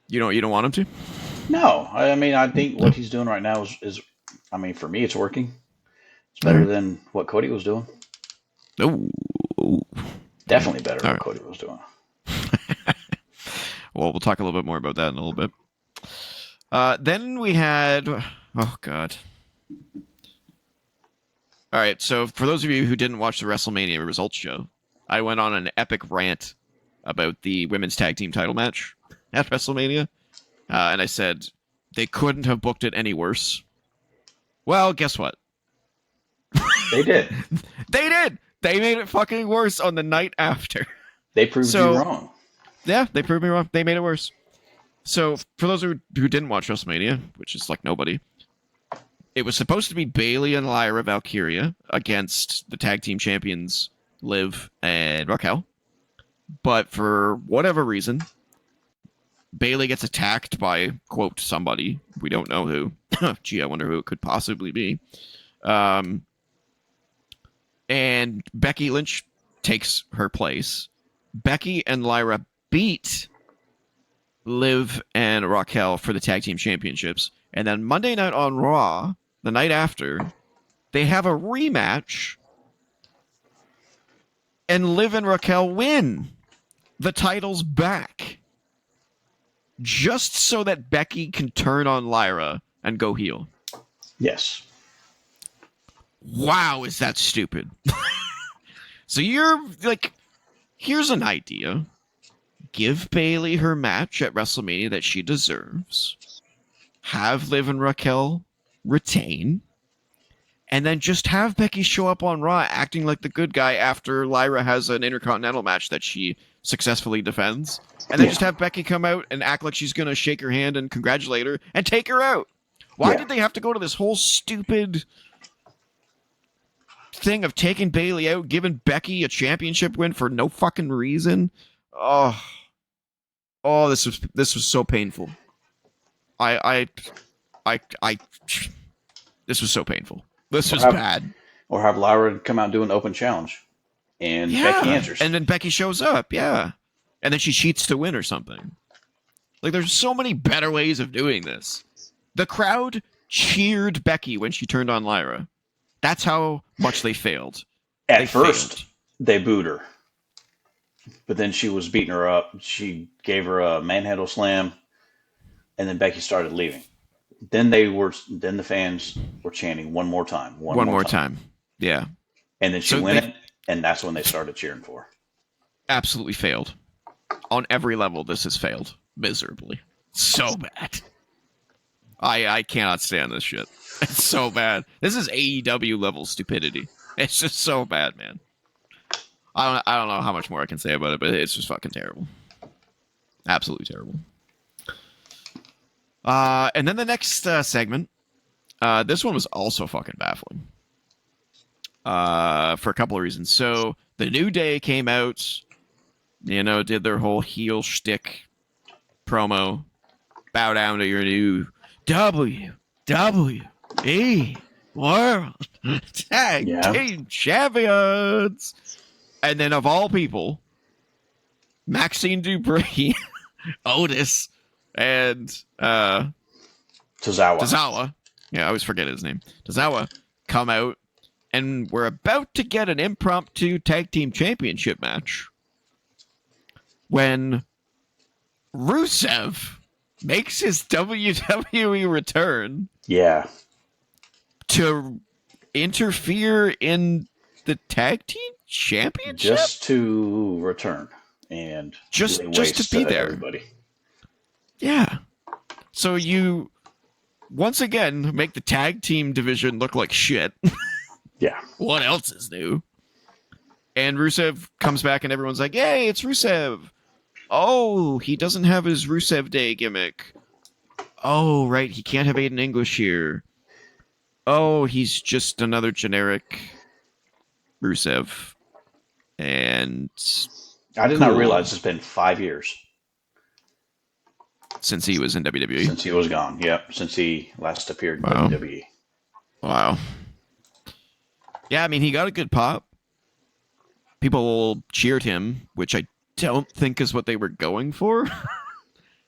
You don't want him to? No, I mean, I think what he's doing right now is I mean, for me, it's working. It's better than what Cody was doing. Oh, definitely better than what Cody was doing. Well, we'll talk a little bit more about that in a little bit. Then we had, oh god. All right, so for those of you who didn't watch the WrestleMania results show, I went on an epic rant about the women's tag team title match at WrestleMania. And I said, they couldn't have booked it any worse. Well, guess what? They did. They did! They made it fucking worse on the night after. They proved you wrong. Yeah, they proved me wrong. They made it worse. So, for those who didn't watch WrestleMania, which is like nobody, it was supposed to be Bayley and Lyra Valkyria against the tag team champions Liv and Raquel. But for whatever reason, Bayley gets attacked by, quote, somebody. We don't know who. Gee, I wonder who it could possibly be. And Becky Lynch takes her place. Becky and Lyra beat Liv and Raquel for the tag team championships. And then Monday night on Raw, the night after, they have a rematch. And Liv and Raquel win the titles back. Just so that Becky can turn on Lyra and go heel. Yes. Wow, is that stupid? So you're like, here's an idea. Give Bayley her match at WrestleMania that she deserves. Have Liv and Raquel retain. And then just have Becky show up on Raw acting like the good guy after Lyra has an Intercontinental match that she successfully defends. And then just have Becky come out and act like she's going to shake her hand and congratulate her and take her out. Why did they have to go to this whole stupid thing of taking Bayley out, giving Becky a championship win for no fucking reason? Oh, this was so painful. This was so painful. This was bad. Or have Lyra come out and do an open challenge. And Becky answers. And then Becky shows up, yeah. And then she cheats to win or something. Like, there's so many better ways of doing this. The crowd cheered Becky when she turned on Lyra. That's how much they failed. They At failed. first, they booed her, but then she was beating her up. She gave her a manhandle slam, and then Becky started leaving. Then the fans were chanting one more time, one One more more time. time. Yeah. And then she So went they it, and that's when they started cheering for her. absolutely failed. On every level, this has failed miserably. So bad. I cannot stand this shit. It's so bad. This is AEW level stupidity. It's just so bad, man. I don't know how much more I can say about it, but it's just fucking terrible. Absolutely terrible. And then the next segment. This one was also fucking baffling. For a couple of reasons. So the New Day came out, did their whole heel shtick promo. Bow down to your new WWE World Tag Yeah. Team Champions. And then of all people, Maxine Dupree, Otis, and Tozawa. Yeah, I always forget his name. Tozawa come out, and we're about to get an impromptu tag team championship match when Rusev makes his WWE return. Yeah. To interfere in the tag team championship, Just to return and just to be there. Everybody. Yeah. So you once again make the tag team division look like shit. Yeah. What else is new? And Rusev comes back and everyone's like, "Yay, it's Rusev." Oh, he doesn't have his Rusev Day gimmick. Oh, right, he can't have Aiden English here. Oh, he's just another generic Rusev. And I did not realize it's been 5 years since he was in WWE. Since he was gone. Yep. Since he last appeared in WWE. Wow. Yeah, I mean, he got a good pop. People cheered him, which I don't think is what they were going for.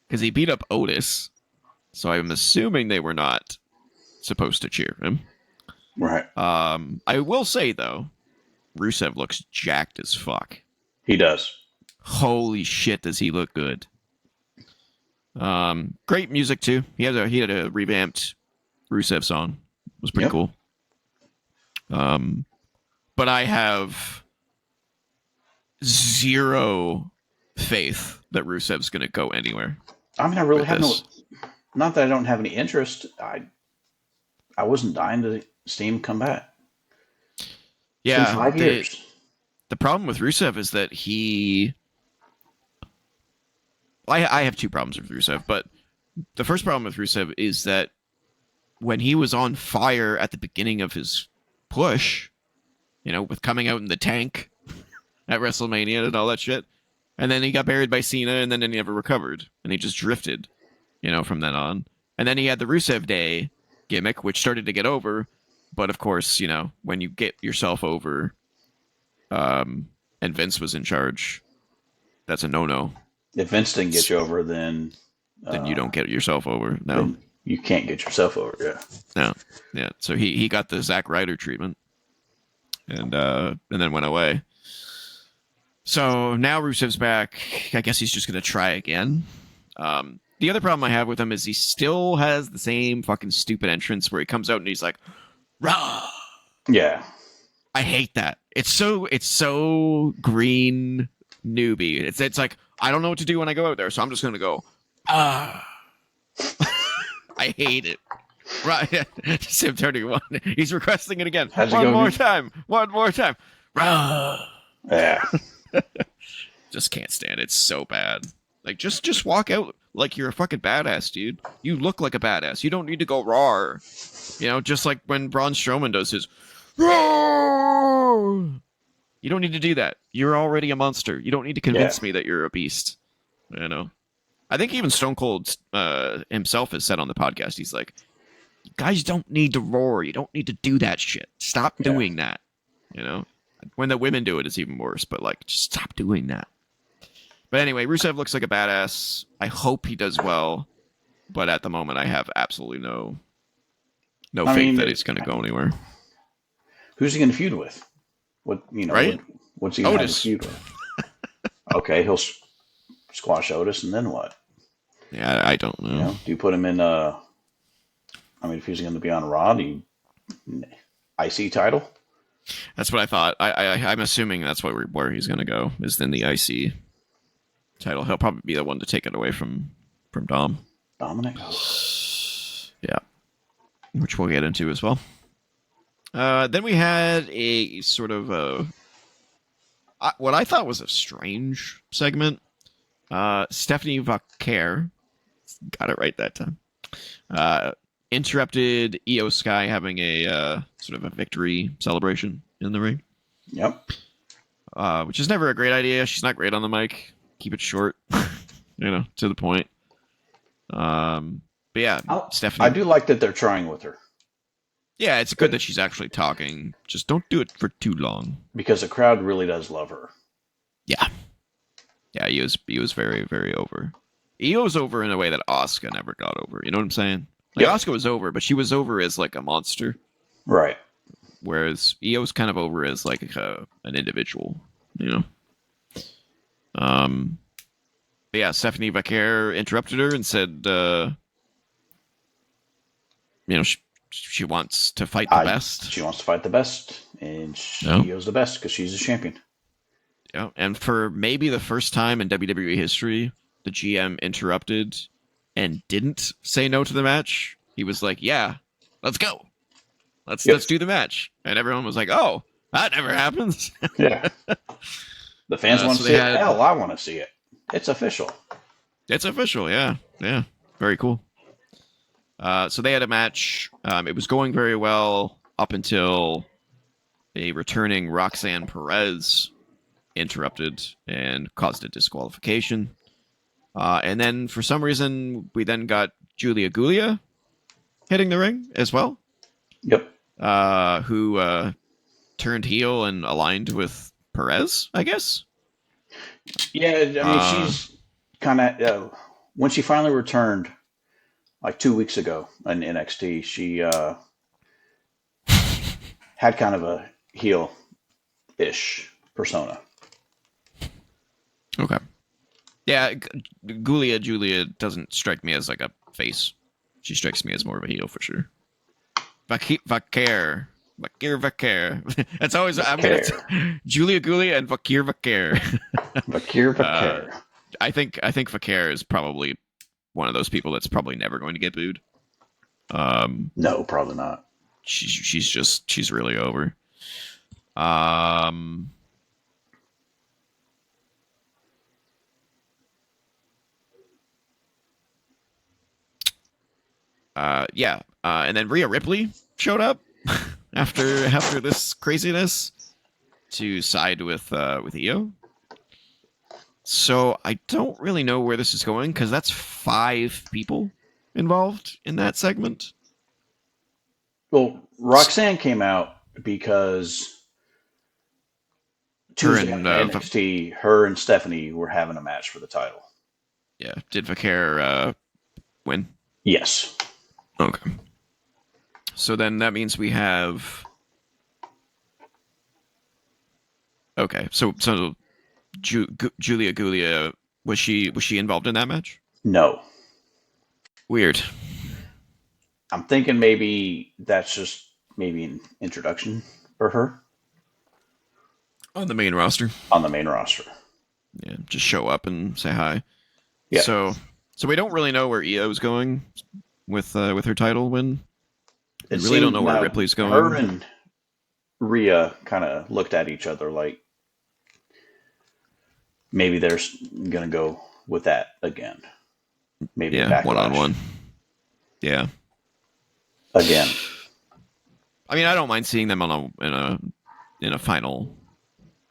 Because he beat up Otis. So I'm assuming they were not supposed to cheer him. Right. I will say, though, Rusev looks jacked as fuck. He does. Holy shit, does he look good. Great music, too. He had a revamped Rusev song. It was pretty cool. But I have zero faith that Rusev's going to go anywhere. I mean, I really have no... Not that I don't have any interest. I wasn't dying to see him come back. Yeah. It's been 5 years. The problem with Rusev is that he... I have two problems with Rusev, but the first problem with Rusev is that when he was on fire at the beginning of his push, with coming out in the tank at WrestleMania and all that shit, and then he got buried by Cena, and then he never recovered, and he just drifted, from then on. And then he had the Rusev Day gimmick, which started to get over, but of course, when you get yourself over, and Vince was in charge, that's a no-no. If Vince didn't get you over, then you don't get yourself over. No, you can't get yourself over. Yeah. No. Yeah. So he got the Zack Ryder treatment, and then went away. So now Rusev's back. I guess he's just gonna try again. The other problem I have with him is he still has the same fucking stupid entrance where he comes out and he's like, "Rah!" Yeah. I hate that. It's so green newbie. It's like, I don't know what to do when I go out there, so I'm just gonna go, ah. I hate it. Right. Sim 31. He's requesting it again. One more time. Rah. Yeah. Just can't stand it. It's so bad. Like, just walk out like you're a fucking badass, dude. You look like a badass. You don't need to go raw. Just like when Braun Strowman does his roar. You don't need to do that. You're already a monster. You don't need to convince me that you're a beast. I think even Stone Cold himself has said on the podcast, he's like, you guys don't need to roar. You don't need to do that shit. Stop doing that. When the women do it, it's even worse. But just stop doing that. But anyway, Rusev looks like a badass. I hope he does well. But at the moment, I have absolutely no faith that he's going to go anywhere. Who's he going to feud with? What you know? right? What's he going to have a Otis. feud with? Okay, he'll squash Otis, and then what? Yeah, I don't You know. know, do you put him in? I mean, if he's going to be on Raw, do you IC title? That's what I thought. I'm assuming that's where he's going to go, is in the IC title. He'll probably be the one to take it away from Dom. Dominic. Yeah, which we'll get into as well. Then we had a sort of what I thought was a strange segment. Stephanie Vaquer, got it right that time, interrupted Io Sky having a sort of a victory celebration in the ring. Yep. Which is never a great idea. She's not great on the mic. Keep it short, to the point. But yeah, Stephanie. I do like that they're trying with her. Yeah, it's good that she's actually talking. Just don't do it for too long. Because the crowd really does love her. Yeah. Yeah, he was very, very over. Io was over in a way that Asuka never got over. You know what I'm saying? Like, Yep. Asuka was over, but she was over as like a monster. Right. Whereas Io's kind of over as like an individual, But yeah, Stephanie Vaquer interrupted her and said, she wants to fight the best. She wants to fight the best, and Io's the best because she's a champion. Yeah, and for maybe the first time in WWE history, the GM interrupted and didn't say no to the match. He was like, "Yeah, let's go, let's do the match," and everyone was like, "Oh, that never happens." Yeah, the fans want to see it. Hell, I want to see it. It's official. It's official. Yeah, very cool. So they had a match. It was going very well up until a returning Roxanne Perez interrupted and caused a disqualification. And then for some reason, we then got Julia Gulia hitting the ring as well. Yep. Who turned heel and aligned with Perez, I guess. Yeah, I mean, she's kind of when she finally returned, like 2 weeks ago in NXT, she had kind of a heel-ish persona. Okay. Yeah, Julia doesn't strike me as like a face. She strikes me as more of a heel for sure. Vaquer. That's always Julia Gulia and Vaquer. Vaquer. I think Vaquer is probably one of those people that's probably never going to get booed. No, probably not. She's really over. And then Rhea Ripley showed up after this craziness to side with Io. So I don't really know where this is going because that's 5 people involved in that segment. Well, Roxanne came out because Tuesday and NXT, her and Stephanie were having a match for the title. Yeah, did Vaquer win? Yes. Okay. So then that means we have. Okay, so Julia Gulia, was she involved in that match? No. Weird. I'm thinking maybe that's just maybe an introduction for her On the main roster. On the main roster. Yeah, just show up and say hi. Yeah. So we don't really know where Io's going with her title win. We really don't know where Ripley's going. Her and Rhea kind of looked at each other like maybe they're going to go with that again. Maybe one-on-one. Yeah. Again. I mean, I don't mind seeing them in a final,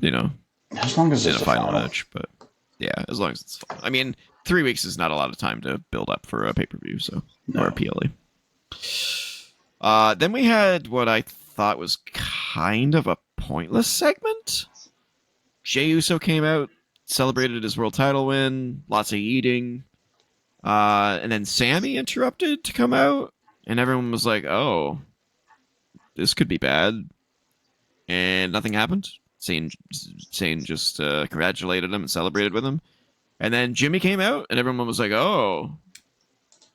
as long as it's a final match, but yeah, as long as it's fun. I mean, 3 weeks is not a lot of time to build up for a pay-per-view, or a PLE. Then we had what I thought was kind of a pointless segment. Jey Uso came out, celebrated his world title win, lots of eating, and then Sammy interrupted to come out, and everyone was like, "Oh, this could be bad." and nothing happened. Sane just congratulated him and celebrated with him. And then Jimmy came out, and everyone was like, "Oh,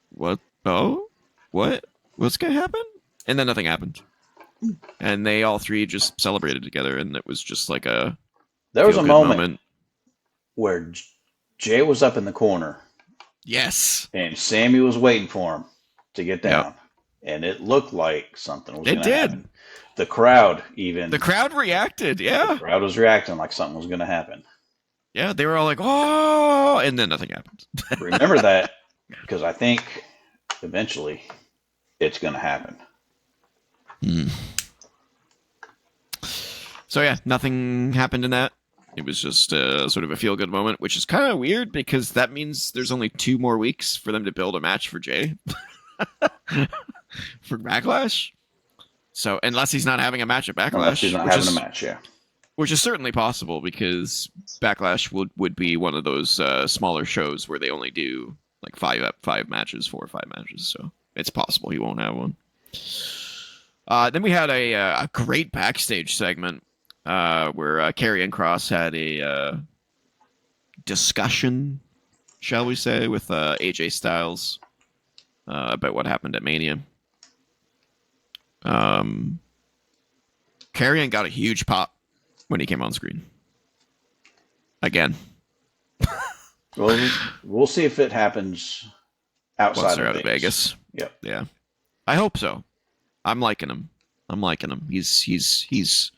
what? Oh, what? What's gonna happen?" And then nothing happened. And they all three just celebrated together, and it was just like a There was a feel-good moment where Jay was up in the corner. Yes. And Sammy was waiting for him to get down. Yep. And it looked like something was going It to did. happen. The crowd even. The crowd reacted, yeah. The crowd was reacting like something was going to happen. Yeah, they were all like, "Oh," and then nothing happened. Remember that, because I think eventually it's going to happen. So yeah, nothing happened in that. It was just sort of a feel-good moment, which is kind of weird because that means there's only 2 more weeks for them to build a match for Jay for Backlash. So unless he's not having a match at Backlash, Unless he's not having a match, yeah. Which is certainly possible because Backlash would be one of those smaller shows where they only do like 5 matches, 4 or 5 matches. So it's possible he won't have one. Then we had a great backstage segment where Karrion Kross had a discussion, shall we say, with AJ Styles about what happened at Mania. Karrion got a huge pop when he came on screen. Again. Well, we'll see if it happens outside Once they're of out of Vegas. Yep. Yeah. I hope so. I'm liking him. He's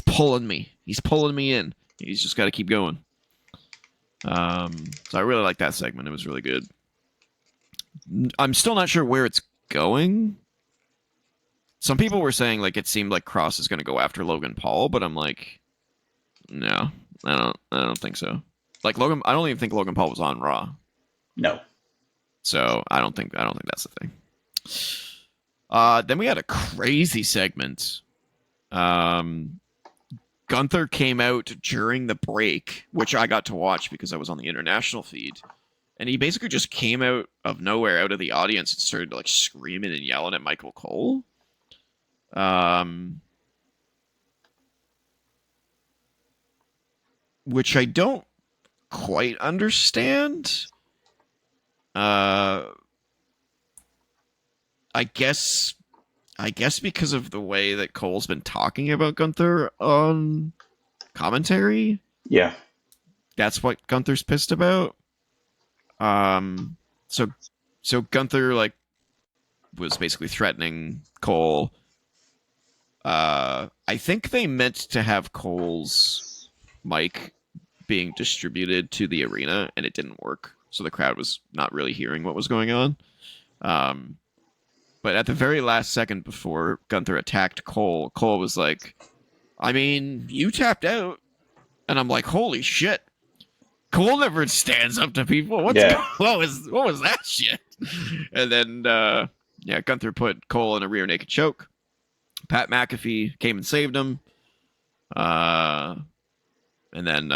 pulling me. He's pulling me in. He's just got to keep going. So I really like that segment. It was really good. I'm still not sure where it's going. Some people were saying like it seemed like Kross is going to go after Logan Paul, but I'm like, no, I don't think so. Like I don't even think Logan Paul was on Raw. No. So I don't think that's the thing. Then we had a crazy segment. Gunther came out during the break, which I got to watch because I was on the international feed. And he basically just came out of nowhere, out of the audience, and started like screaming and yelling at Michael Cole. Which I don't quite understand. I guess because of the way that Cole's been talking about Gunther on commentary. Yeah. That's what Gunther's pissed about. So Gunther like was basically threatening Cole. I think they meant to have Cole's mic being distributed to the arena, and it didn't work. So the crowd was not really hearing what was going on. But at the very last second before Gunther attacked Cole, Cole was like, I mean, you tapped out. And I'm like, holy shit. Cole never stands up to people. What was that shit? And then, Gunther put Cole in a rear naked choke. Pat McAfee came and saved him. And then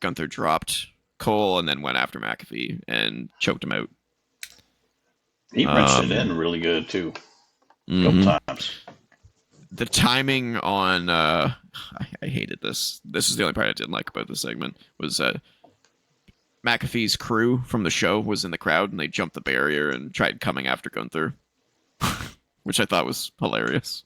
Gunther dropped Cole and then went after McAfee and choked him out. He wrenched it in really good, too. A couple times. The timing on... I hated this. This is the only part I didn't like about this segment, was McAfee's crew from the show was in the crowd, and they jumped the barrier and tried coming after Gunther, which I thought was hilarious.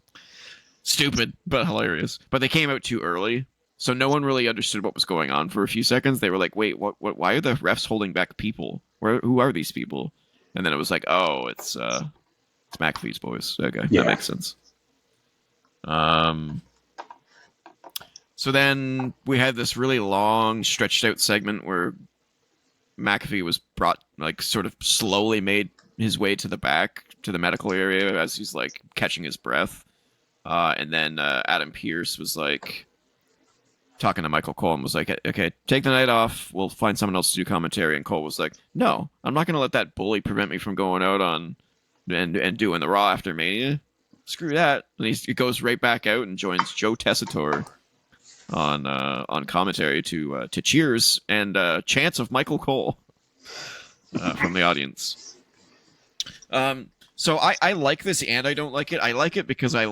Stupid, but hilarious. But they came out too early, so no one really understood what was going on for a few seconds. They were like, wait, what? Why are the refs holding back people? Who are these people? And then it was like, oh, it's McAfee's boys. Okay, yeah. That makes sense. So then we had this really long, stretched out segment where McAfee was brought, like, sort of slowly made his way to the back, to the medical area as he's, like, catching his breath. And then Adam Pearce was, like, talking to Michael Cole and was like, okay, take the night off. We'll find someone else to do commentary. And Cole was like, no, I'm not going to let that bully prevent me from going out on and doing the Raw after Mania. Screw that. And he goes right back out and joins Joe Tessitore on commentary to cheers and chants of Michael Cole from the audience. So I like this and I don't like it. I like it because I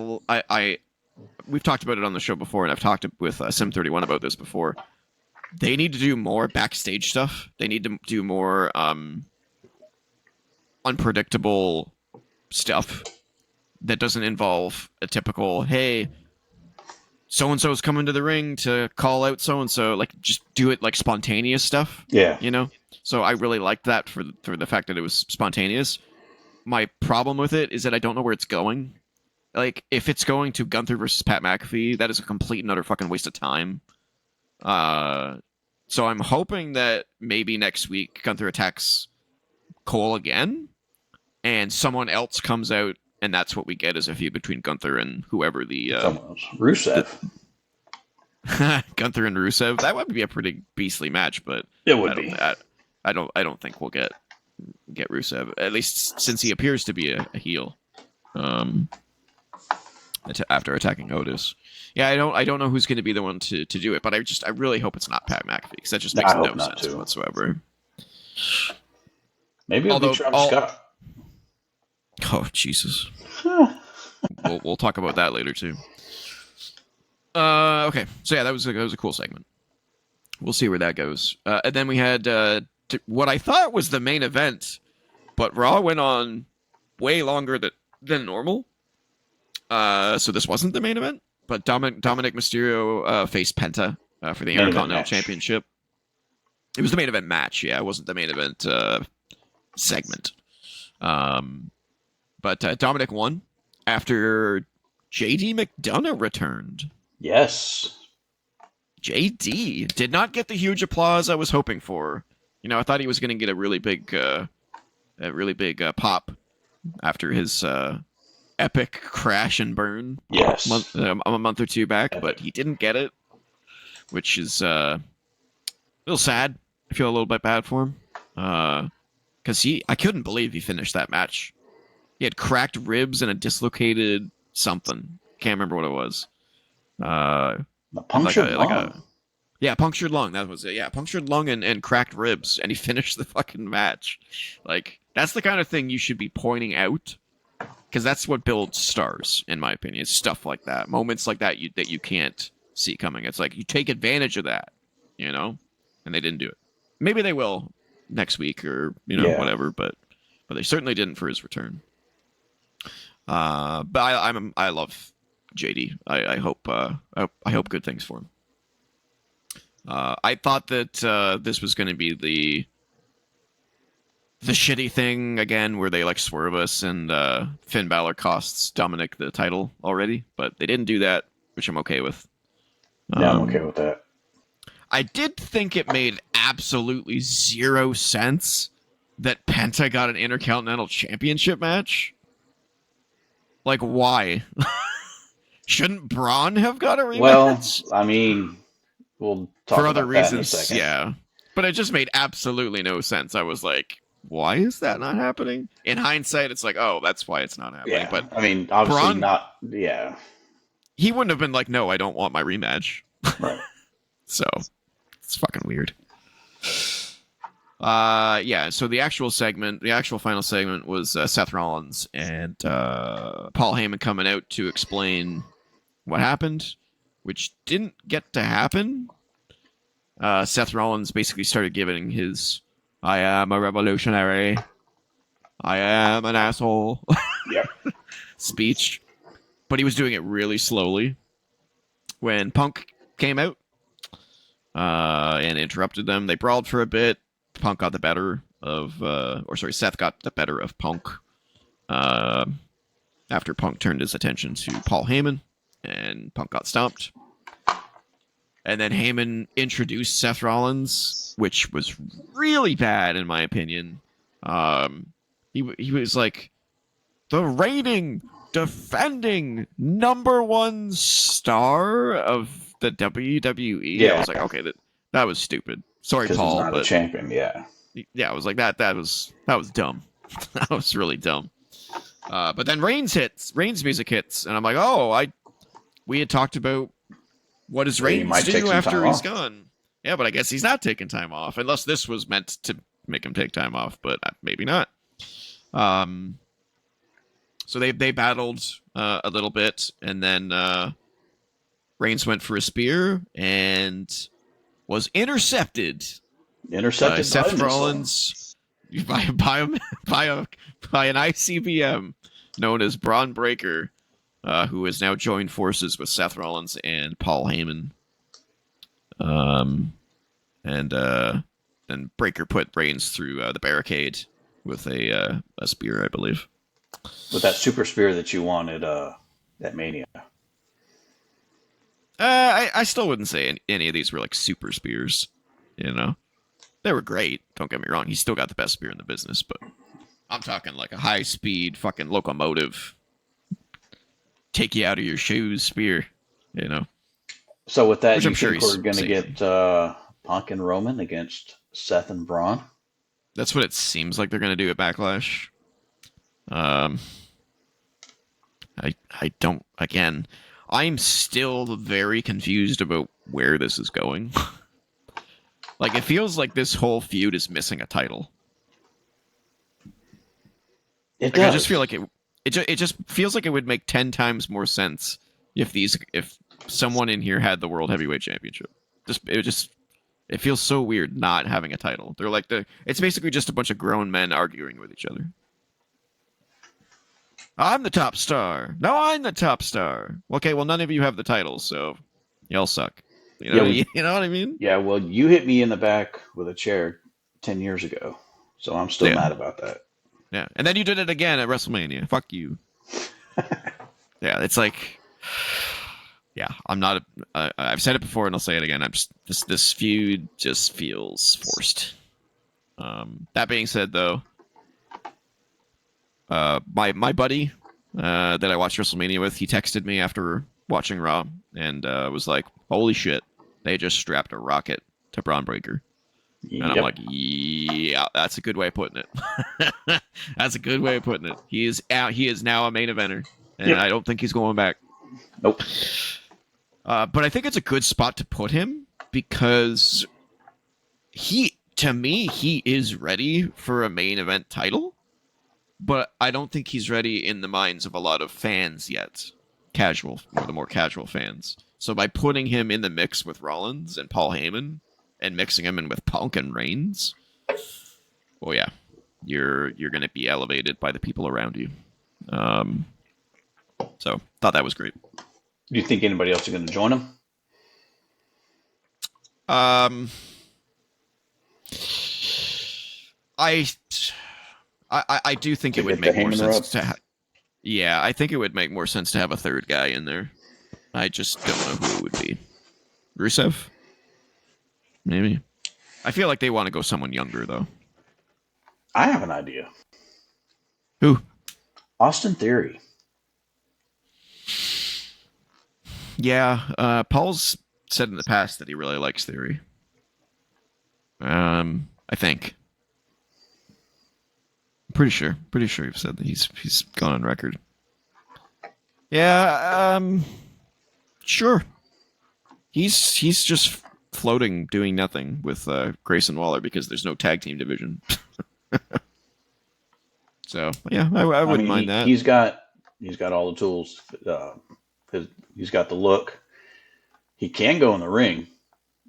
we've talked about it on the show before, and I've talked with Sim31 about this before. They need to do more backstage stuff. They need to do more unpredictable stuff that doesn't involve a typical, hey, so-and-so is coming to the ring to call out so-and-so. Like, just do it like spontaneous stuff, Yeah. you know? So I really liked that for the fact that it was spontaneous. My problem with it is that I don't know where it's going. Like, if it's going to Gunther versus Pat McAfee, that is a complete and utter fucking waste of time. So I'm hoping that maybe next week Gunther attacks Cole again, and someone else comes out, and that's what we get as a feud between Gunther and whoever Someone else. Rusev. Gunther and Rusev. That would be a pretty beastly match, but It would be. I don't think we'll get Rusev, at least since he appears to be a heel. After attacking Otis. Yeah, I don't know who's going to be the one to do it, but I really hope it's not Pat McAfee, because that just makes no sense whatsoever. Maybe it'll be Travis Scott. Oh, Jesus. we'll talk about that later too. Okay, so yeah, that was a cool segment. We'll see where that goes. And then we had what I thought was the main event, but Raw went on way longer than normal. So this wasn't the main event, but Dominic Mysterio faced Penta for the Intercontinental Championship. It was the main event match, yeah. It wasn't the main event segment. But Dominic won after JD McDonough returned. Yes. JD did not get the huge applause I was hoping for. You know, I thought he was going to get a really big pop after his epic crash and burn. Yes. A month or two back, but he didn't get it, which is a little sad. I feel a little bit bad for him. Because I couldn't believe he finished that match. He had cracked ribs and a dislocated something. Can't remember what it was. A punctured lung. Yeah, punctured lung. That was it. Yeah, punctured lung and cracked ribs, and he finished the fucking match. Like, that's the kind of thing you should be pointing out, because that's what builds stars, in my opinion. It's stuff like that, moments like that that you can't see coming. It's like you take advantage of that, you know, and they didn't do it. Maybe they will next week or whatever, but they certainly didn't for his return. But I love JD. I hope good things for him. I thought that this was going to be the shitty thing again, where they like swerve us and Finn Balor costs Dominic the title already, but they didn't do that, which I'm okay with. Yeah, I'm okay with that. I did think it made absolutely zero sense that Penta got an Intercontinental Championship match. Like, why? Shouldn't Braun have got a rematch? Well, I mean, we'll talk for other about that reasons, in a second. yeah. But it just made absolutely no sense. I was like, why is that not happening? In hindsight, it's like, oh, that's why it's not happening. Yeah, but I mean, obviously Braun, not. Yeah, he wouldn't have been like, no, I don't want my rematch. right. So it's fucking weird. Yeah. So the actual final segment was Seth Rollins and Paul Heyman coming out to explain what happened, which didn't get to happen. Seth Rollins basically started giving his "I am a revolutionary, I am an asshole" Yep. speech, but he was doing it really slowly. When Punk came out and interrupted them, they brawled for a bit. Seth got the better of Punk after Punk turned his attention to Paul Heyman, and Punk got stomped. And then Heyman introduced Seth Rollins, which was really bad in my opinion. He was like the reigning, defending #1 star of the WWE. Yeah. I was like, okay, that was stupid. Sorry, Paul, he's not but a champion. Yeah. Yeah, I was like that was dumb. That was really dumb. But then Reigns music hits, and I'm like, oh, we had talked about what does Reigns do after he's gone. Yeah, but I guess he's not taking time off, unless this was meant to make him take time off, but maybe not. So they battled a little bit, and then Reigns went for a spear and was intercepted by Intercepted by a Seth missile. Rollins by an ICBM known as Braun Breaker, who has now joined forces with Seth Rollins and Paul Heyman. And then Breaker put Reigns through the barricade with a spear, I believe. With that super spear that you wanted at Mania. I still wouldn't say any of these were like super spears. You know, they were great. Don't get me wrong. He's still got the best spear in the business, but I'm talking like a high speed fucking locomotive, take you out of your shoes spear. You know. So with that, Which you I'm sure think we're he's going to saving. get Punk and Roman against Seth and Braun? That's what it seems like they're going to do at Backlash. Um, I don't. Again, I'm still very confused about where this is going. Like, it feels like this whole feud is missing a title. It Like, I just does. feel like it just feels like it would make 10 times more sense if someone in here had the World Heavyweight Championship. It feels so weird not having a title. It's basically just a bunch of grown men arguing with each other. I'm the top star. No, I'm the top star. Okay, well, none of you have the title, so y'all suck. You Yeah, know, we, you know what I mean? yeah. Well, you hit me in the back with a chair 10 years ago, so I'm still Yeah, mad about that. yeah. And then you did it again at WrestleMania. Fuck you. Yeah, it's like, yeah, I'm not. I've said it before, and I'll say it again. I'm just this feud just feels forced. That being said, though, my buddy that I watched WrestleMania with, he texted me after watching Raw and was like, "Holy shit, they just strapped a rocket to Braun Breaker." And I'm Yep. like, "Yeah, that's a good way of putting it. That's a good way of putting it. He is out. He is now a main eventer, and Yep. I don't think he's going back." Nope. But I think it's a good spot to put him because to me, he is ready for a main event title, but I don't think he's ready in the minds of a lot of fans yet. The more casual fans. So by putting him in the mix with Rollins and Paul Heyman and mixing him in with Punk and Reigns, well, yeah, you're going to be elevated by the people around you. So thought that was great. Do you think anybody else is going to join him? Um, I I do think To it would get the make more Heyman rub? sense to. Yeah, I think it would make more sense to have a third guy in there. I just don't know who it would be. Rusev, maybe. I feel like they want to go someone younger though. I have an idea. Who? Austin Theory. Yeah, Paul's said in the past that he really likes Theory. I think. I'm pretty sure you've said that he's gone on record. Yeah, sure. He's just floating, doing nothing with Grayson Waller because there's no tag team division. So yeah, I I wouldn't mean, mind that. he's got all the tools. He's got the look. He can go in the ring,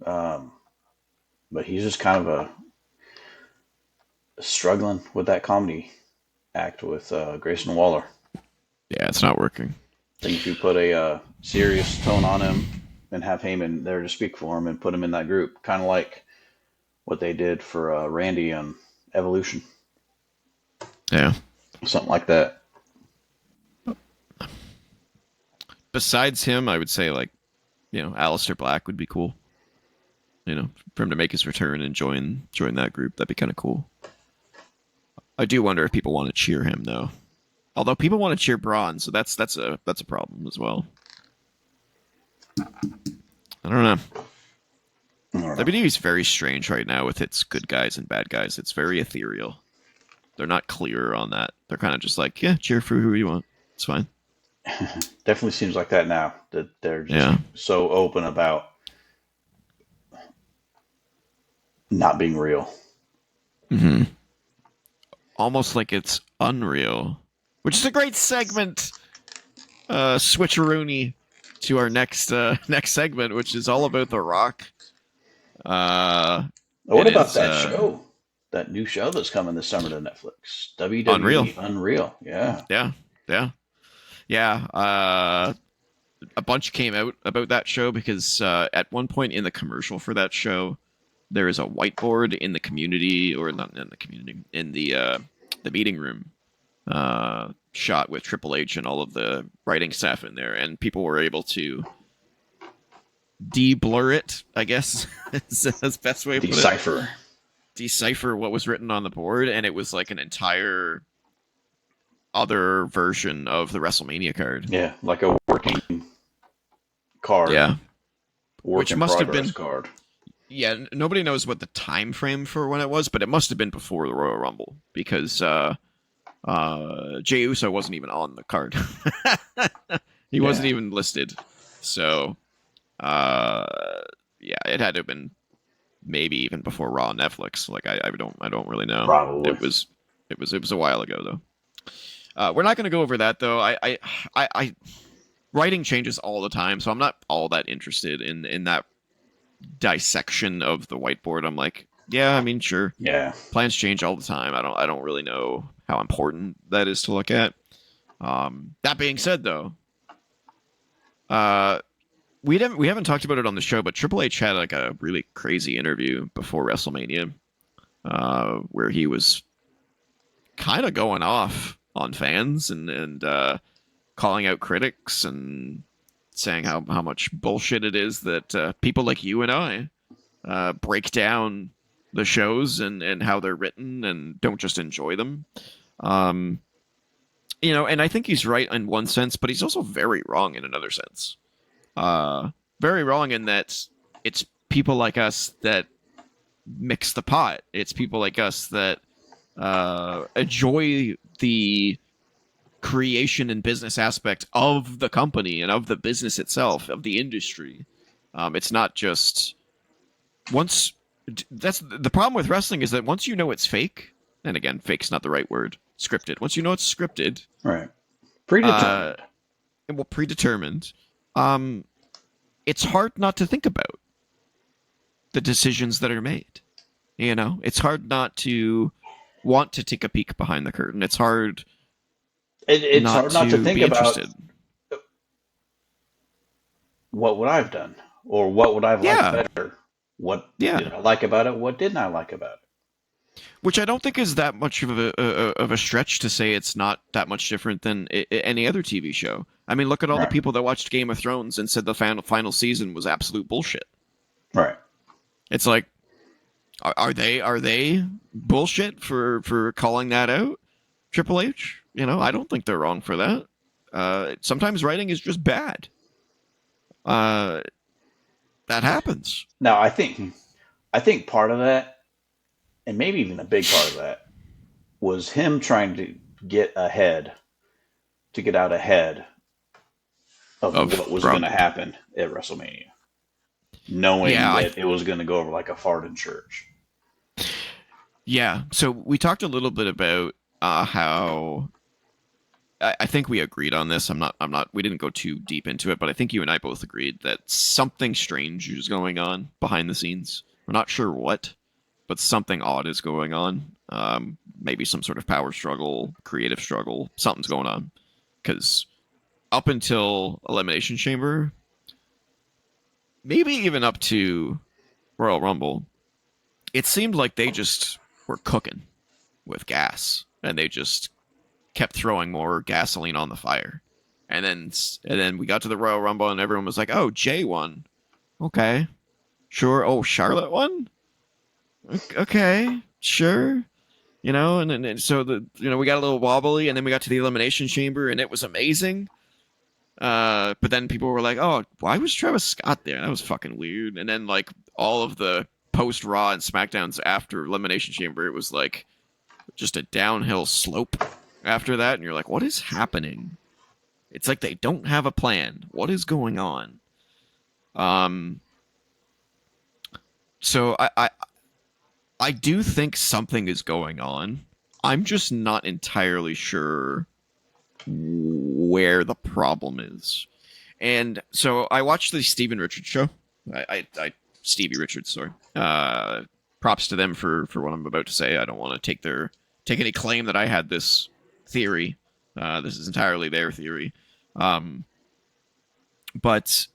um, but he's just kind of struggling with that comedy act with Grayson Waller. Yeah, it's not working. I think if you put a serious tone on him and have Heyman there to speak for him and put him in that group, kind of like what they did for Randy on Evolution, Yeah. something like that. Besides him, I would say like, Aleister Black would be cool. For him to make his return and join that group, that'd be kind of cool. I do wonder if people want to cheer him though. Although people want to cheer Braun, so that's a problem as well. I don't know. I don't know. WWE is very strange right now with its good guys and bad guys. It's very ethereal. They're not clear on that. They're kind of just like, yeah, cheer for who you want. It's fine. Definitely seems like that now, that they're just Yeah. so open about not being real. Mm-hmm. Almost like it's unreal, which is a great segment. Switcheroony. to our next segment, which is all about The Rock. What It about is that show? That new show that's coming this summer to Netflix? Unreal. WWE Unreal. Yeah. Yeah, yeah, yeah. A bunch came out about that show because at one point in the commercial for that show, there is a whiteboard in the community, or not in the community, in the meeting room, shot with Triple H and all of the writing staff in there, and people were able to de-blur it, I guess, is the best way to put it. Decipher what was written on the board, and it was like an entire other version of the WrestleMania card. Yeah, like a working card. Yeah, Work which in must have progress been. card. Yeah, nobody knows what the time frame for when it was, but it must have been before the Royal Rumble because Jey Uso wasn't even on the card. He wasn't even listed. So, yeah, it had to have been maybe even before Raw on Netflix. Like I don't really know. Probably. It was a while ago though. We're not going to go over that though. I writing changes all the time, so I'm not all that interested in that dissection of the whiteboard. I'm like, yeah, I mean, sure. Yeah. Plans change all the time. I don't really know how important that is to look at. That being said, though, we haven't talked about it on the show, but Triple H had like a really crazy interview before WrestleMania, where he was kind of going off on fans and calling out critics and saying how much bullshit it is that people like you and I break down the shows and how they're written and don't just enjoy them. You know, and I think he's right in one sense, but he's also very wrong in another sense. Very wrong in that it's people like us that mix the pot. It's people like us that enjoy the creation and business aspect of the company and of the business itself, of the industry. It's not just once. That's the problem with wrestling, is that once you know it's fake, and again, fake's not the right word. Scripted. Once you know it's scripted, right, predetermined, predetermined. It's hard not to think about the decisions that are made. You know, it's hard not to want to take a peek behind the curtain. It's hard. It's hard not to think about interested. What would I've done, or what would I have liked better. What did I like about it? What didn't I like about it? Which I don't think is that much of a stretch to say it's not that much different than any other TV show. I mean, look at all the people that watched Game of Thrones and said the final season was absolute bullshit. Right. It's like, are they bullshit for calling that out? Triple H? You know, I don't think they're wrong for that. Sometimes writing is just bad. That happens. Now, I think part of that, and maybe even a big part of that, was him trying to get out ahead of what was going to happen at WrestleMania, knowing that it was going to go over like a fart in church. Yeah. So we talked a little bit about how I think we agreed on this. We didn't go too deep into it, but I think you and I both agreed that something strange is going on behind the scenes. We're not sure what, but something odd is going on. Maybe some sort of power struggle, creative struggle, something's going on. Because up until Elimination Chamber, maybe even up to Royal Rumble, it seemed like they just were cooking with gas, and they just kept throwing more gasoline on the fire. And then we got to the Royal Rumble, and everyone was like, "Oh, Jay won. Okay, sure. Oh, Charlotte won. Okay, sure." You know, and so we got a little wobbly, and then we got to the Elimination Chamber, and it was amazing. But then people were like, "Oh, why was Travis Scott there? That was fucking weird." And then like all of the post Raw and SmackDowns after Elimination Chamber, it was like just a downhill slope after that, and you're like, "What is happening?" It's like they don't have a plan. What is going on? So I do think something is going on. I'm just not entirely sure where the problem is. And so I watched the Steven Richards show. Stevie Richards, sorry. Props to them for what I'm about to say. I don't want to take any claim that I had this theory. This is entirely their theory. But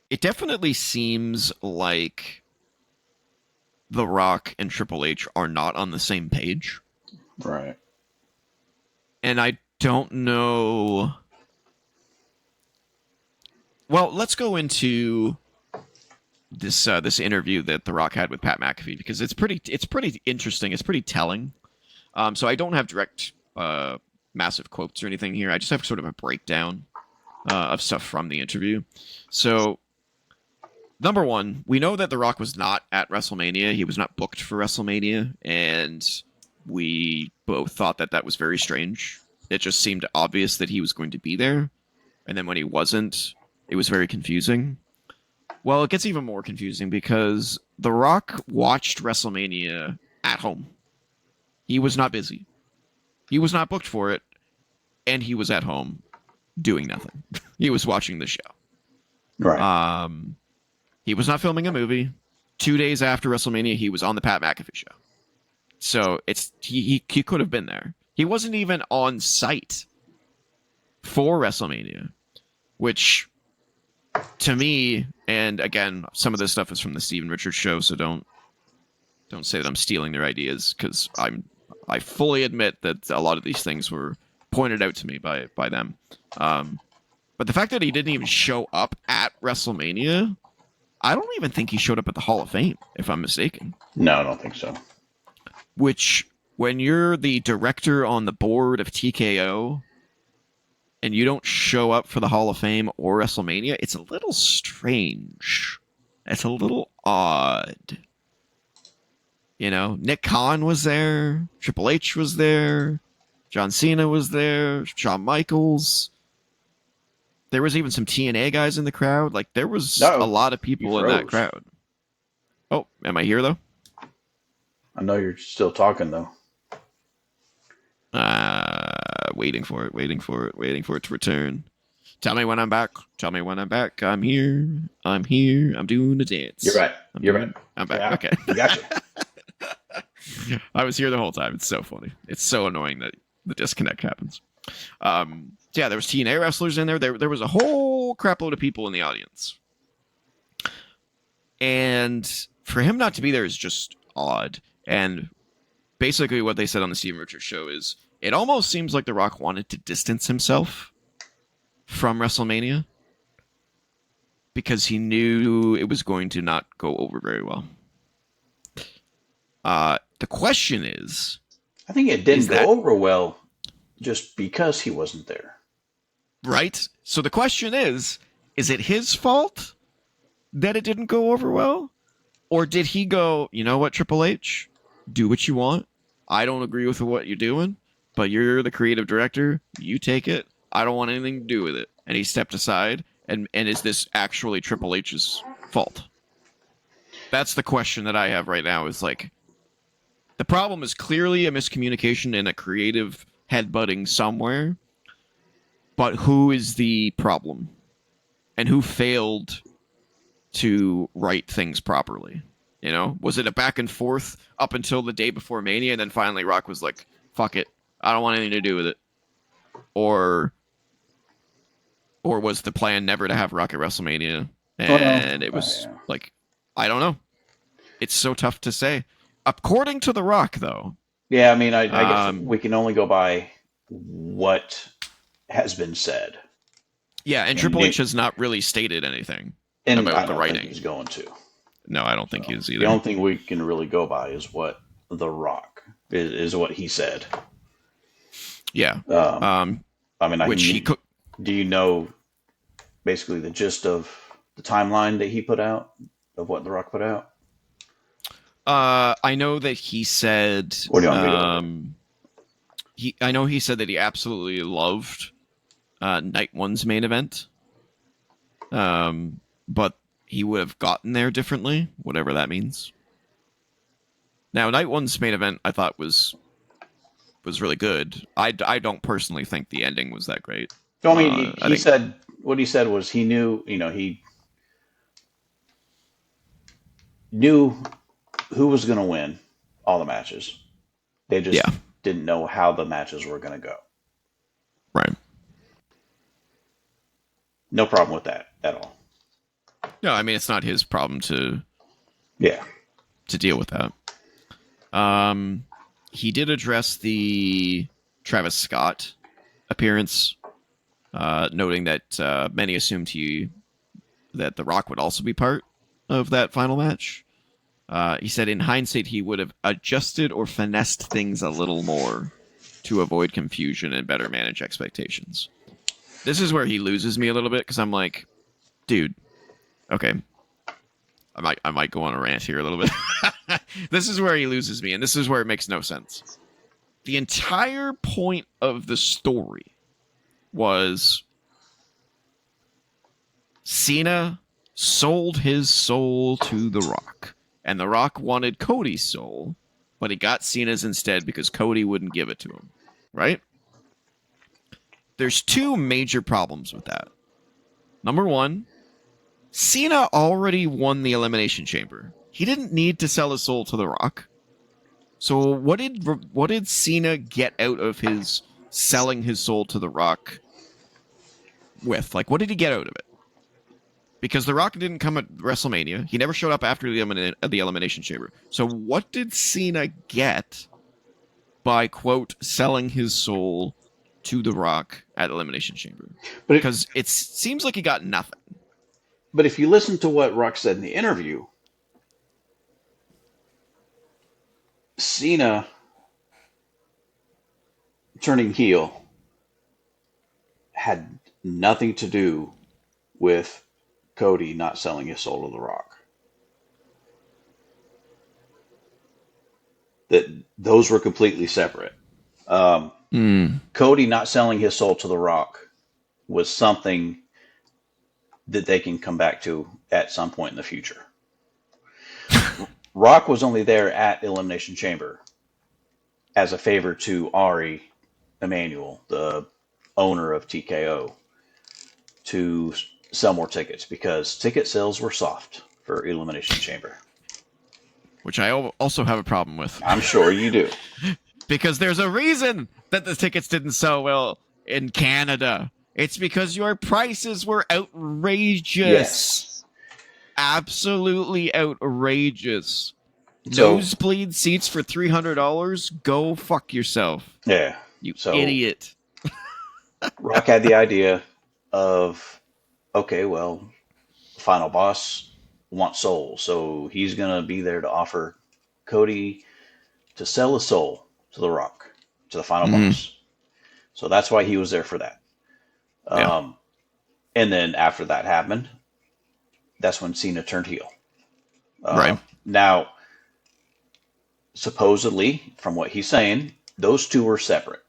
it definitely seems like The Rock and Triple H are not on the same page. Right. And I don't know. Well, let's go into this interview that The Rock had with Pat McAfee, because it's pretty interesting. It's pretty telling. So I don't have direct massive quotes or anything here. I just have sort of a breakdown of stuff from the interview. So, number one, we know that The Rock was not at WrestleMania. He was not booked for WrestleMania, and we both thought that that was very strange. It just seemed obvious that he was going to be there, and then when he wasn't, it was very confusing. Well, it gets even more confusing because The Rock watched WrestleMania at home. He was not busy. He was not booked for it, and he was at home doing nothing. He was watching the show. Right. He was not filming a movie. 2 days after WrestleMania, he was on the Pat McAfee show. So he could have been there. He wasn't even on site for WrestleMania, which to me, and again, some of this stuff is from the Steven Richards show, so don't say that I'm stealing their ideas, because I fully admit that a lot of these things were pointed out to me by them. But the fact that he didn't even show up at WrestleMania, I don't even think he showed up at the Hall of Fame, if I'm mistaken. No, I don't think so. Which, when you're the director on the board of TKO and you don't show up for the Hall of Fame or WrestleMania, it's a little strange. It's a little odd. You know, Nick Khan was there, Triple H was there, John Cena was there, Shawn Michaels. There was even some TNA guys in the crowd. Like, there was a lot of people in that crowd. Oh, am I here, though? I know you're still talking, though. Waiting for it to return. Tell me when I'm back. I'm here. I'm doing a dance. You're right. I'm back. Yeah, okay. Gotcha. I was here the whole time. It's so funny. It's so annoying that the disconnect happens. Yeah, there was TNA wrestlers in there. There was a whole crapload of people in the audience. And for him not to be there is just odd. And basically what they said on the Steven Richards show is, it almost seems like The Rock wanted to distance himself from WrestleMania because he knew it was going to not go over very well. The question is... I think it didn't go over well just because he wasn't there. Right? So the question is it his fault that it didn't go over well? Or did he go, you know what, Triple H? Do what you want. I don't agree with what you're doing, but you're the creative director. You take it. I don't want anything to do with it. And he stepped aside. And is this actually Triple H's fault? That's the question that I have right now, is like, the problem is clearly a miscommunication and a creative headbutting somewhere. But who is the problem? And who failed to write things properly? You know, was it a back and forth up until the day before Mania, and then finally Rock was like, fuck it, I don't want anything to do with it? Or was the plan never to have Rock at WrestleMania? And it was like, I don't know. It's so tough to say. According to The Rock, though. Yeah, I mean, I guess we can only go by what has been said. Yeah, and Triple H has not really stated anything about the writing. He's going to. No, I don't think he is either. The only thing we can really go by is what The Rock is what he said. Yeah. I mean, do you know basically the gist of the timeline that he put out, of what The Rock put out? I know that he said. What do you want me to I know he said that he absolutely loved Night One's main event. But he would have gotten there differently, whatever that means. Now, Night One's main event, I thought was really good. I don't personally think the ending was that great. I mean, he said what he said was he knew who was going to win all the matches. They just Yeah, didn't know how the matches were going to go. right. No problem with that at all. No, I mean it's not his problem Yeah. to deal with that. He did address the Travis Scott appearance, noting that many assumed that The Rock would also be part of that final match. He said in hindsight he would have adjusted or finessed things a little more to avoid confusion and better manage expectations. This is where he loses me a little bit because I'm like, dude, okay, I might go on a rant here a little bit. This is where he loses me, and this is where it makes no sense. The entire point of the story was Cena sold his soul to The Rock, and The Rock wanted Cody's soul, but he got Cena's instead because Cody wouldn't give it to him, right? There's two major problems with that. Number one, Cena already won the Elimination Chamber. He didn't need to sell his soul to The Rock. So what did Cena get out of his selling his soul to The Rock with? Like, what did he get out of it? Because The Rock didn't come at WrestleMania. He never showed up after the Elimination Chamber. So what did Cena get by, quote, selling his soul to The Rock at Elimination Chamber? Because it seems like he got nothing. But if you listen to what Rock said in the interview, Cena turning heel had nothing to do with Cody not selling his soul to The Rock. That those were completely separate. Cody not selling his soul to The Rock was something that they can come back to at some point in the future. Rock was only there at Elimination Chamber as a favor to Ari Emanuel, the owner of TKO, to sell more tickets because ticket sales were soft for Elimination Chamber. Which I also have a problem with. I'm sure you do. Because there's a reason that the tickets didn't sell well in Canada. It's because your prices were outrageous. Yes. Absolutely outrageous. So, Nosebleed seats for $300? Go fuck yourself. yeah. You So, idiot. Rock had the idea of, okay, well, Final Boss wants soul, so he's going to be there to offer Cody to sell his soul to The Rock, to the Final Boss. So that's why he was there for that. Yeah. And then after that happened, that's when Cena turned heel. Right. Now, supposedly, from what he's saying, those two were separate.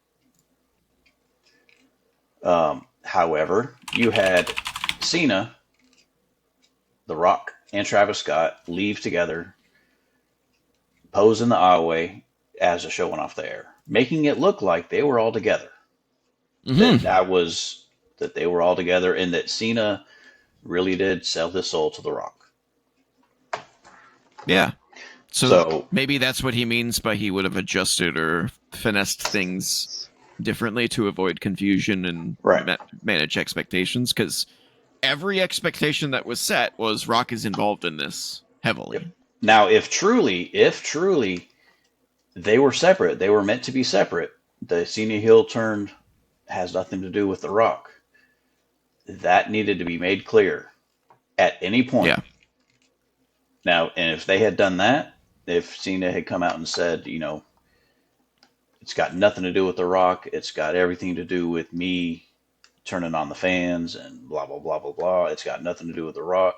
However, you had Cena, The Rock, and Travis Scott leave together, pose in the aisleway as a show went off the air, making it look like they were all together. That they were all together, and that Cena really did sell his soul to The Rock. Yeah. So maybe that's what he means by he would have adjusted or finessed things differently to avoid confusion and manage expectations. Because every expectation that was set was Rock is involved in this heavily. Yep. Now, if truly they were separate, they were meant to be separate, the Cena heel turn has nothing to do with The Rock. That needed to be made clear at any point. Yeah. Now, and if they had done that, if Cena had come out and said, it's got nothing to do with The Rock, it's got everything to do with me turning on the fans and blah, blah, blah, blah, blah, it's got nothing to do with The Rock,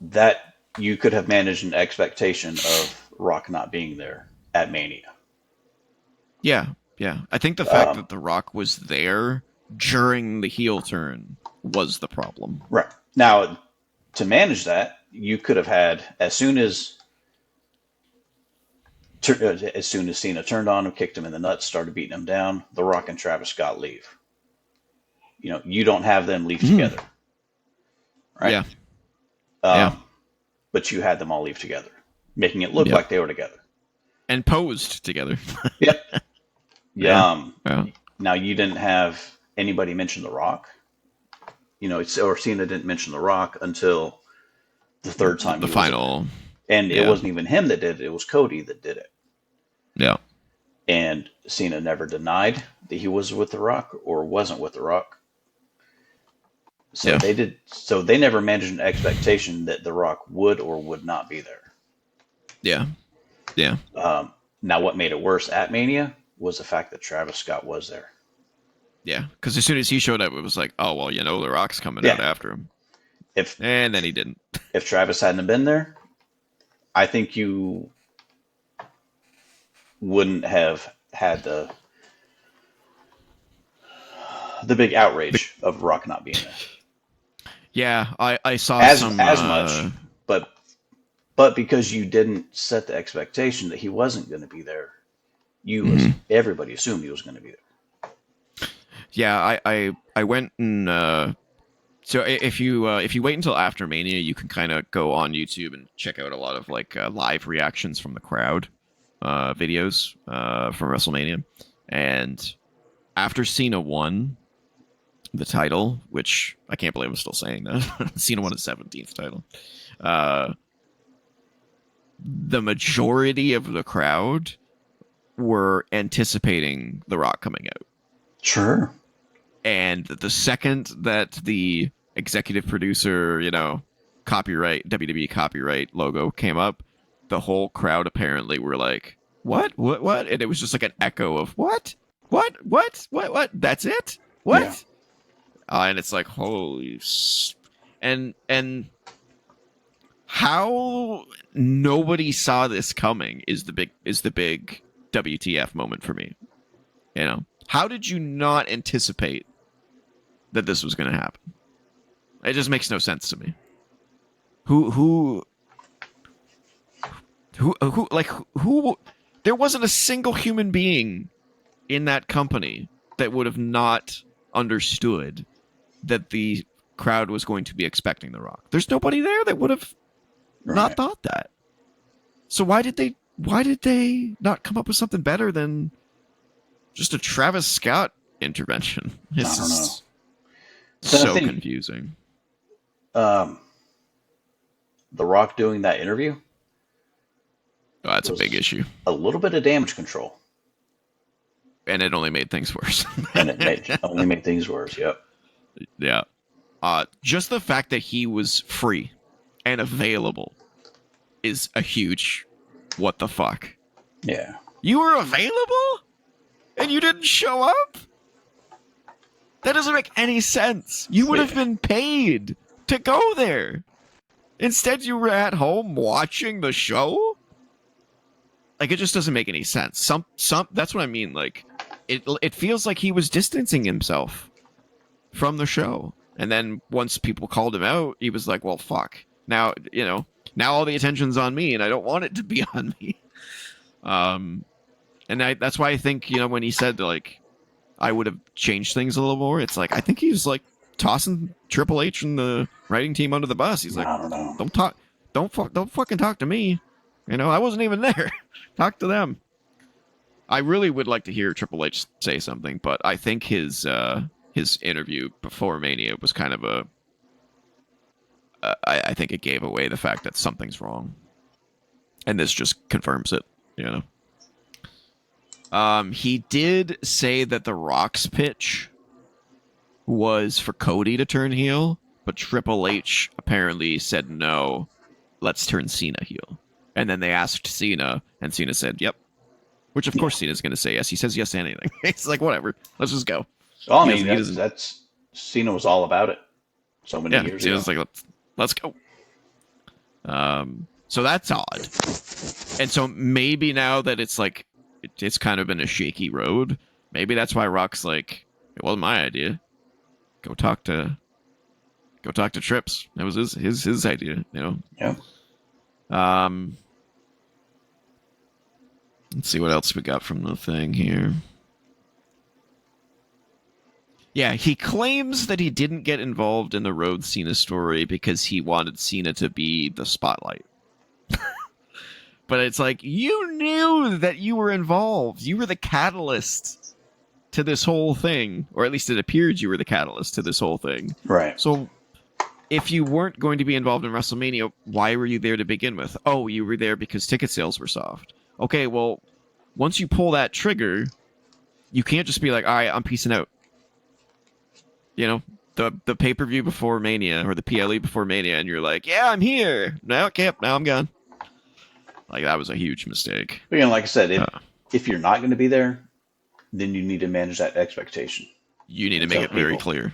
that you could have managed an expectation of Rock not being there at Mania. Yeah, yeah. I think the fact that The Rock was there during the heel turn was the problem. Right. Now, to manage that, you could have had, as soon as Cena turned on him, kicked him in the nuts, started beating him down, The Rock and Travis Scott leave. you don't have them leave together, right? Yeah. Yeah. Um, but you had them all leave together, making it look Yep. like they were together. And posed together. Yep. Yeah. Yeah. Yeah. Now you didn't have anybody mention The Rock. Or Cena didn't mention The Rock until the third time The he was in there. final. And it Yeah. wasn't even him that did it, it was Cody that did it. Yeah. And Cena never denied that he was with The Rock or wasn't with The Rock. So Yeah. they never managed an expectation that The Rock would or would not be there. Yeah. Yeah. Now what made it worse at Mania was the fact that Travis Scott was there. Yeah. Because as soon as he showed up, it was like, oh, well, The Rock's coming out Yeah. after him. If And then he didn't. if Travis hadn't been there, I think you wouldn't have had the big outrage of Rock not being there Yeah. I saw as some. much, but because you didn't set the expectation that he wasn't going to be there, everybody assumed he was going to be there. Yeah. I went and. So if you wait until after Mania, you can kind of go on YouTube and check out a lot of like live reactions from the crowd, videos from WrestleMania, and after Cena won the title, which I can't believe I'm still saying that, Cena won his 17th title. The majority of the crowd were anticipating The Rock coming out. Sure. And the second that the executive producer, copyright, WWE copyright logo came up, the whole crowd apparently were like, what? And it was just like an echo of what? That's it? What? Yeah. And it's like, and how nobody saw this coming is the big WTF moment for me. How did you not anticipate that this was going to happen? It just makes no sense to me. Who there wasn't a single human being in that company that would have not understood that the crowd was going to be expecting The Rock. There's nobody there that would have not thought that. So why did they not come up with something better than just a Travis Scott intervention? It's I don't know. So confusing. The Rock doing that interview. Oh, that's a big issue. A little bit of damage control. And it only made things worse. And it only made things worse, yep. Yeah. Just the fact that he was free and available is a huge what the fuck. Yeah. You were available? And you didn't show up? That doesn't make any sense. You would have been paid to go there. Instead, you were at home watching the show? Like, it just doesn't make any sense. That's what I mean. Like, it feels like he was distancing himself from the show. And then once people called him out, he was like, well, fuck. Now, now all the attention's on me, and I don't want it to be on me. And that's why I think, when he said, like, I would have changed things a little more, it's like, I think he's, like, tossing Triple H and the writing team under the bus. He's like, I don't know. Don't fucking talk to me. I wasn't even there. Talk to them. I really would like to hear Triple H say something, but I think his interview before Mania was kind of I think it gave away the fact that something's wrong. And this just confirms it, He did say that The Rock's pitch was for Cody to turn heel, but Triple H apparently said no, let's turn Cena heel. And then they asked Cena, and Cena said, yep. Which, of course, Cena's going to say yes. He says yes to anything. It's like, whatever. Let's just go. Well, I mean, that's Cena was all about it so many years ago. Cena's like, let's go. So that's odd. And so maybe now that it's like, it's kind of been a shaky road, maybe that's why Rock's like, it wasn't my idea. Go talk to Trips. That was his idea, Yeah. Let's see what else we got from the thing here. Yeah, he claims that he didn't get involved in the Road Cena story because he wanted Cena to be the spotlight. But it's like, you knew that you were involved. You were the catalyst to this whole thing. Or at least it appeared you were the catalyst to this whole thing. Right. So if you weren't going to be involved in WrestleMania, why were you there to begin with? Oh, you were there because ticket sales were soft. Okay, well, once you pull that trigger, you can't just be like, all right, I'm peacing out. You know, the pay-per-view before Mania or the PLE before Mania, and you're like, yeah, I'm here. Now, okay, now I'm gone. Like, that was a huge mistake. But, like I said, if you're not going to be there, then you need to manage that expectation. You need to make it very clear.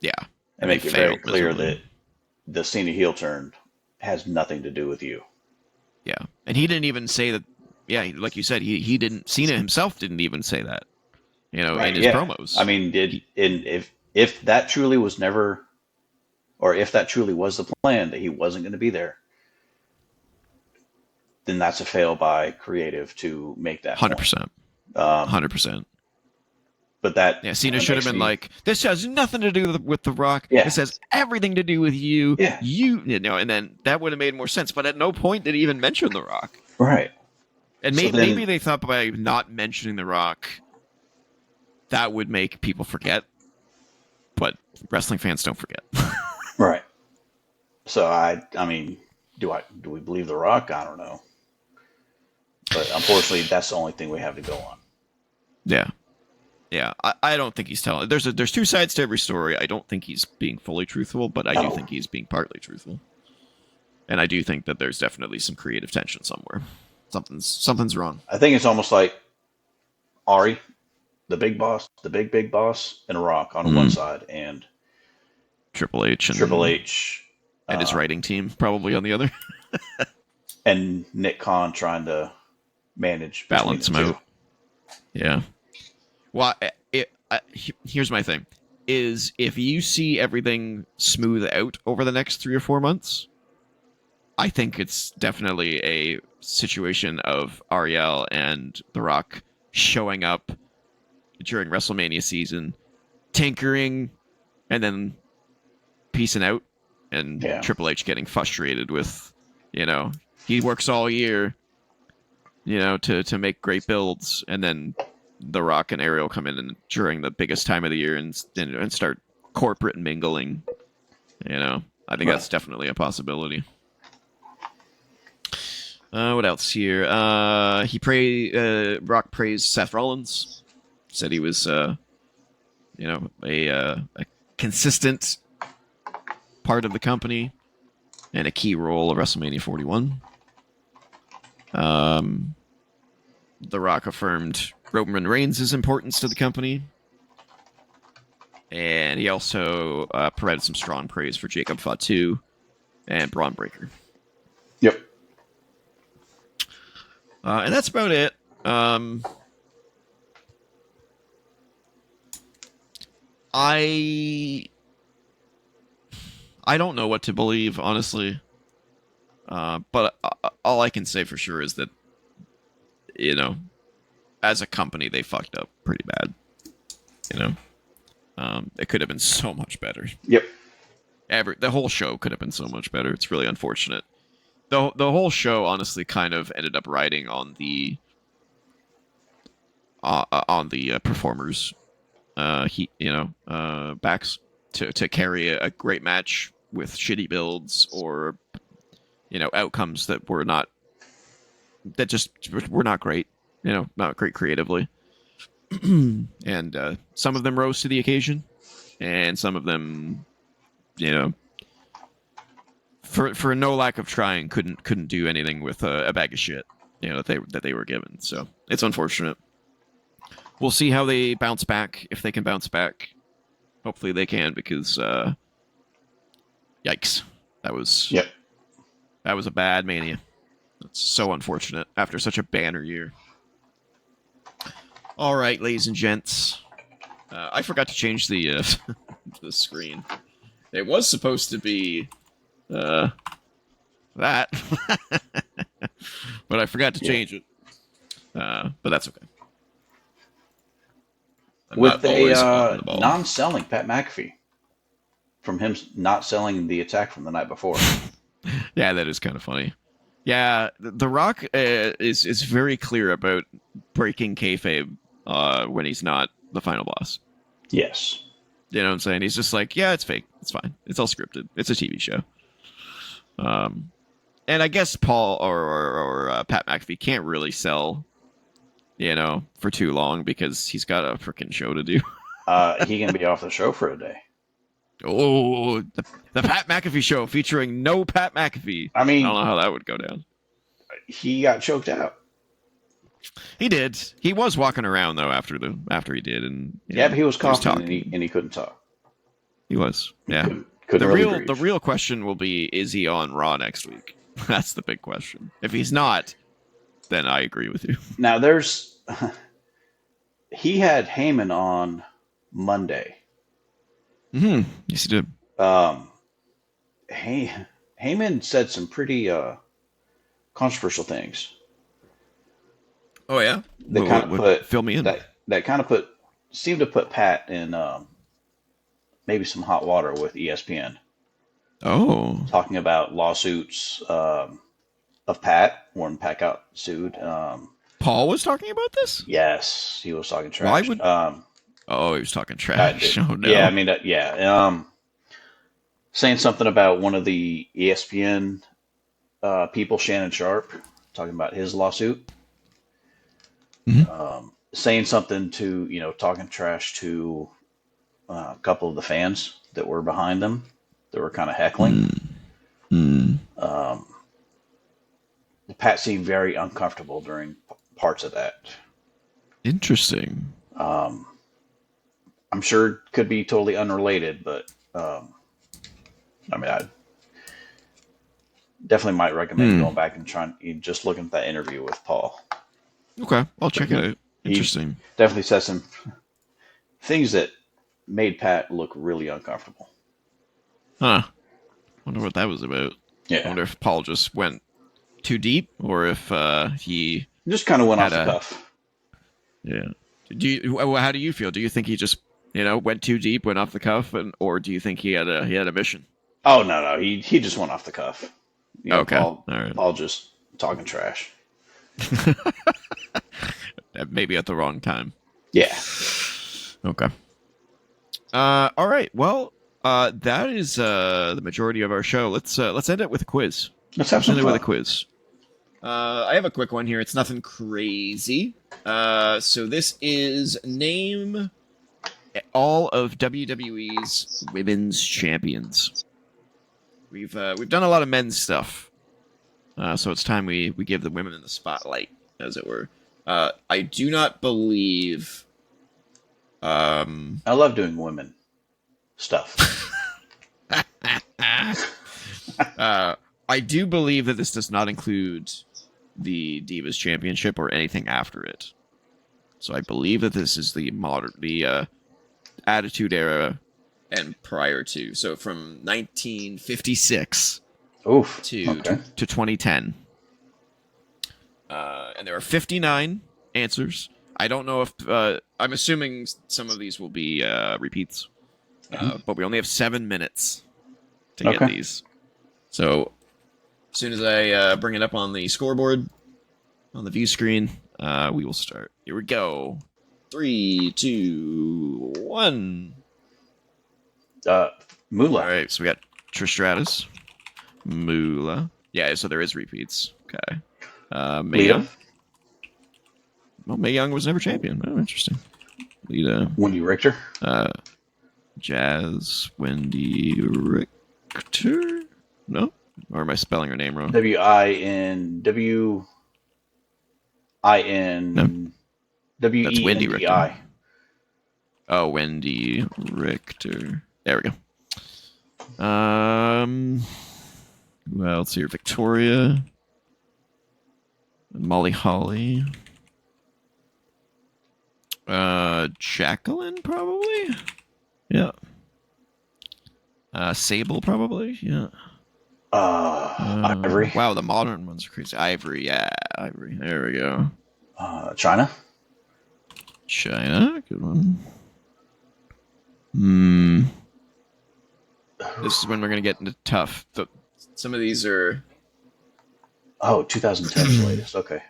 Yeah. And make it very clear that the Cena heel turn has nothing to do with you. Yeah. And he didn't even say that. Yeah, like you said, he didn't. Cena himself didn't even say that. In his promos. I mean, if that truly was never, or if that truly was the plan that he wasn't going to be there, then that's a fail by creative to make that 100%. 100%. But that Cena should have been like, this has nothing to do with The Rock. Yeah. This has everything to do with you. Yeah. And then that would have made more sense. But at no point did he even mention The Rock. Right. And maybe they thought by not mentioning The Rock, that would make people forget. But wrestling fans don't forget. Right. So I mean, do we believe The Rock? I don't know. But unfortunately, that's the only thing we have to go on. Yeah. Yeah, I don't think he's telling. There's two sides to every story. I don't think he's being fully truthful, but I do think he's being partly truthful. And I do think that there's definitely some creative tension somewhere. Something's wrong. I think it's almost like Ari, the big boss, the big boss, and Rock on one side, and Triple H and his writing team probably on the other, and Nick Khan trying to balance them out. Yeah. Well, here's my thing: is if you see everything smooth out over the next 3 or 4 months, I think it's definitely a situation of Ariel and The Rock showing up during WrestleMania season, tinkering, and then peacing out, and Triple H getting frustrated with, he works all year, to make great builds, and then The Rock and Ariel come in during the biggest time of the year and start corporate mingling. I think that's definitely a possibility. What else here? Rock praised Seth Rollins. Said he was, a consistent part of the company and a key role of WrestleMania 41. The Rock affirmed Roman Reigns' importance to the company. And he also provided some strong praise for Jacob Fatu and Braun Breaker. Yep. And that's about it. I don't know what to believe, honestly. But all I can say for sure is that, as a company, they fucked up pretty bad. It could have been so much better. Yep. The whole show could have been so much better. It's really unfortunate. The whole show, honestly, kind of ended up riding on the performers, backs to carry a great match with shitty builds or outcomes that were not great. Not great creatively. And some of them rose to the occasion, and some of them, for no lack of trying, couldn't do anything with a bag of shit, that they were given. So it's unfortunate. We'll see how they bounce back, if they can bounce back. Hopefully they can, because yikes, that was a bad Mania. That's so unfortunate after such a banner year. All right, ladies and gents. I forgot to change the the screen. It was supposed to be that, but I forgot to change it. But that's okay. I'm with not a always on the ball. non-selling Pat McAfee from him not selling the attack from the night before. Yeah, that is kind of funny. Yeah, The Rock is very clear about breaking kayfabe when he's not the final boss. Yes. You know what I'm saying? He's just like, yeah, it's fake. It's fine. It's all scripted. It's a TV show. And I guess Paul or Pat McAfee can't really sell, for too long because he's got a freaking show to do. He can be off the show for a day. Oh, the Pat McAfee show featuring no Pat McAfee. I I mean, don't know how that would go down. he got choked out. He did. He was walking around though after he did, and Yeah, but he was coughing talking. and he couldn't talk. He was. Yeah. Couldn't really breathe. The real question will be: is he on Raw next week? That's the big question. If he's not, then I agree with you. Now he had Heyman on Monday. Mm-hmm. Yes, he did. Heyman said some pretty controversial things. Oh yeah. That kind of put fill me in. That kind of seemed to put Pat in maybe some hot water with ESPN. Oh. Talking about lawsuits of Pat when Pat got sued. Paul was talking about this? Yes, he was talking trash. Why would? He was talking trash. Oh no. Yeah, I mean, saying something about one of the ESPN people, Shannon Sharp, talking about his lawsuit. Mm-hmm. Saying something to, talking trash to a couple of the fans that were behind them that were kind of heckling. Pat seemed very uncomfortable during parts of that. Interesting. I'm sure it could be totally unrelated, but I definitely might recommend going back and just looking at that interview with Paul. Okay, I'll check it out. Interesting. He definitely said some things that made Pat look really uncomfortable. Huh. Wonder what that was about. Yeah. I wonder if Paul just went too deep, or if he just kind of went off the cuff. Yeah. How do you feel? Do you think he just went too deep, went off the cuff, or do you think he had a mission? Oh no, he just went off the cuff. Okay. Paul, all right. Paul just talking trash. Maybe at the wrong time. Yeah. Okay. All right. Well, that is the majority of our show. Let's end it with a quiz. Let's have some fun. With a quiz. I have a quick one here. It's nothing crazy. So this is name all of WWE's women's champions. We've done a lot of men's stuff. So it's time we give the women in the spotlight, as it were. I do not believe. I love doing women stuff. I do believe that this does not include the Divas Championship or anything after it. So I believe that this is the Attitude Era and prior to. So from 1956 to 2010. And there are 59 answers. I don't know if... I'm assuming some of these will be repeats. But we only have 7 minutes to get these. So as soon as I bring it up on the scoreboard, on the view screen, we will start. Here we go. 3, 2, 1. Moolah. All right, so we got Trish Stratus, Moolah. Yeah, so there is repeats. Okay. Mae Young. Well, Mae Young was never champion. Oh, interesting. Lita. Wendy Richter. Jazz. Wendy Richter. No? Or am I spelling her name wrong? W-I-N-W-I-N... No. That's Wendy Richter. W-E-N-D-I. Oh, Wendy Richter. There we go. Who else here? Victoria. Molly Holly. Jacqueline, probably? Yeah. Sable, probably? Yeah. Ivory. Wow, the modern ones are crazy. Ivory, yeah. Ivory. There we go. China. China, good one. This is when we're gonna get into tough. Some of these are. Oh, 2010 is the latest. Okay.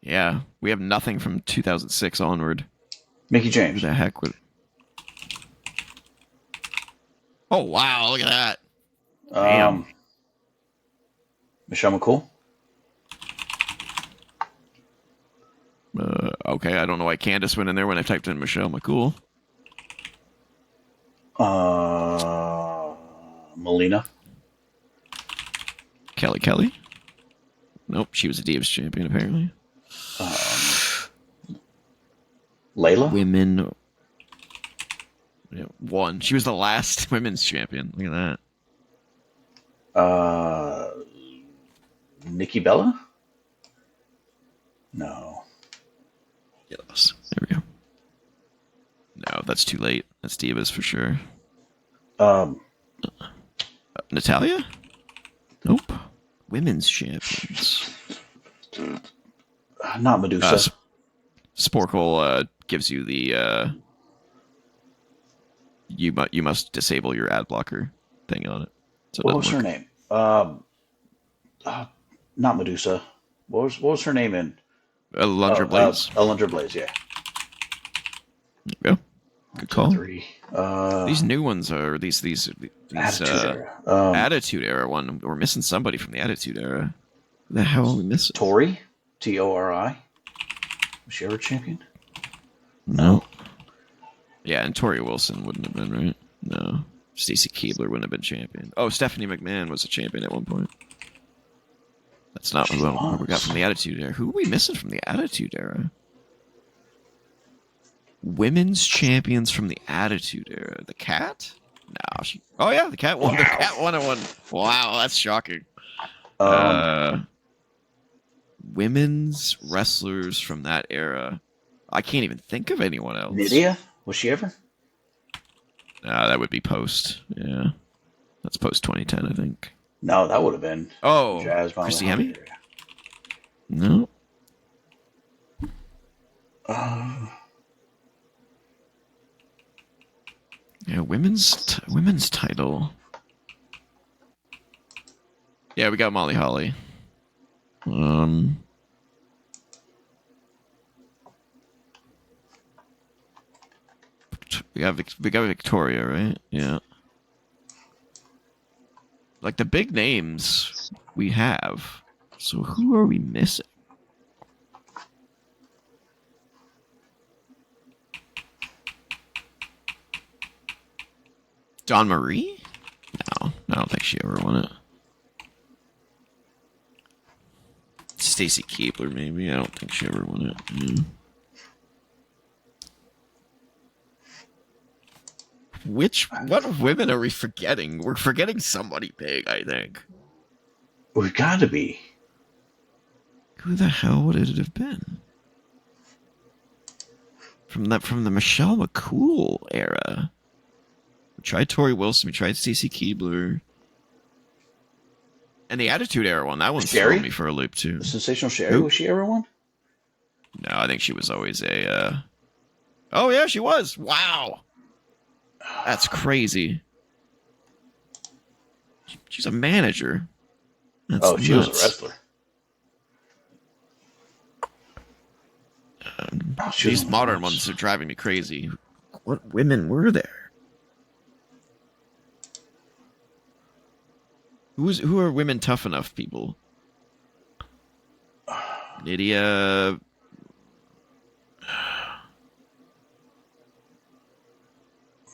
Yeah, we have nothing from 2006 onward. Mickey Who James. the heck would? Oh wow! Look at that. Damn. Um, Michelle McCool. Okay, I don't know why Candace went in there when I typed in Michelle McCool. Melina. Kelly. Nope, she was a Divas champion apparently. Layla. Women. Yeah, one. She was the last women's champion. Look at that. Nikki Bella. No. Yes. There we go. No, that's too late. That's Divas for sure. Um, Natalia? Nope. Women's champions. not Medusa. Sporkle gives you the you must disable your ad blocker thing on it. So it What was doesn't her work. name? Not Medusa. What was her name in? Lunger Blaze. Alundra Blaze. Yeah. There you go. Good call. 3. These new ones are these Attitude Era. Attitude Era one. We're missing somebody from the Attitude Era. Who the hell are we missing? Tori. Tori. Was she ever champion? No. Yeah, and Tori Wilson wouldn't have been, right? No. Stacy Keibler wouldn't have been champion. Oh, Stephanie McMahon was a champion at one point. That's not what we got from the Attitude Era. Who are we missing from the Attitude Era? Women's champions from the Attitude Era. The Cat? No, she. Oh yeah, the Cat won. The Cat won at one. Wow, that's shocking. Women's wrestlers from that era. I can't even think of anyone else. Nydia? Was she ever? That would be post. Yeah, that's post 2010, I think. No, that would have been. Oh, Jazz Christy Hemme? Area. No. Yeah, women's title. Yeah, we got Molly Holly. We got Victoria, right? Yeah. Like the big names we have. So who are we missing? Dawn Marie? No, I don't think she ever won it. Stacy Keibler, maybe. I don't think she ever won it. What women are we forgetting? We're forgetting somebody big, I think. We've got to be. Who the hell would it have been? From the Michelle McCool era. We tried Tori Wilson, we tried Stacy Keibler. And the Attitude Era one, that one's throwing me for a loop too. The Sensational Sherry, was she ever one? No, I think she was always a Oh yeah, she was. Wow. That's crazy. She's a manager. That's she was a wrestler. These modern ones are driving me crazy. What women were there? Who are women tough enough people? Nydia.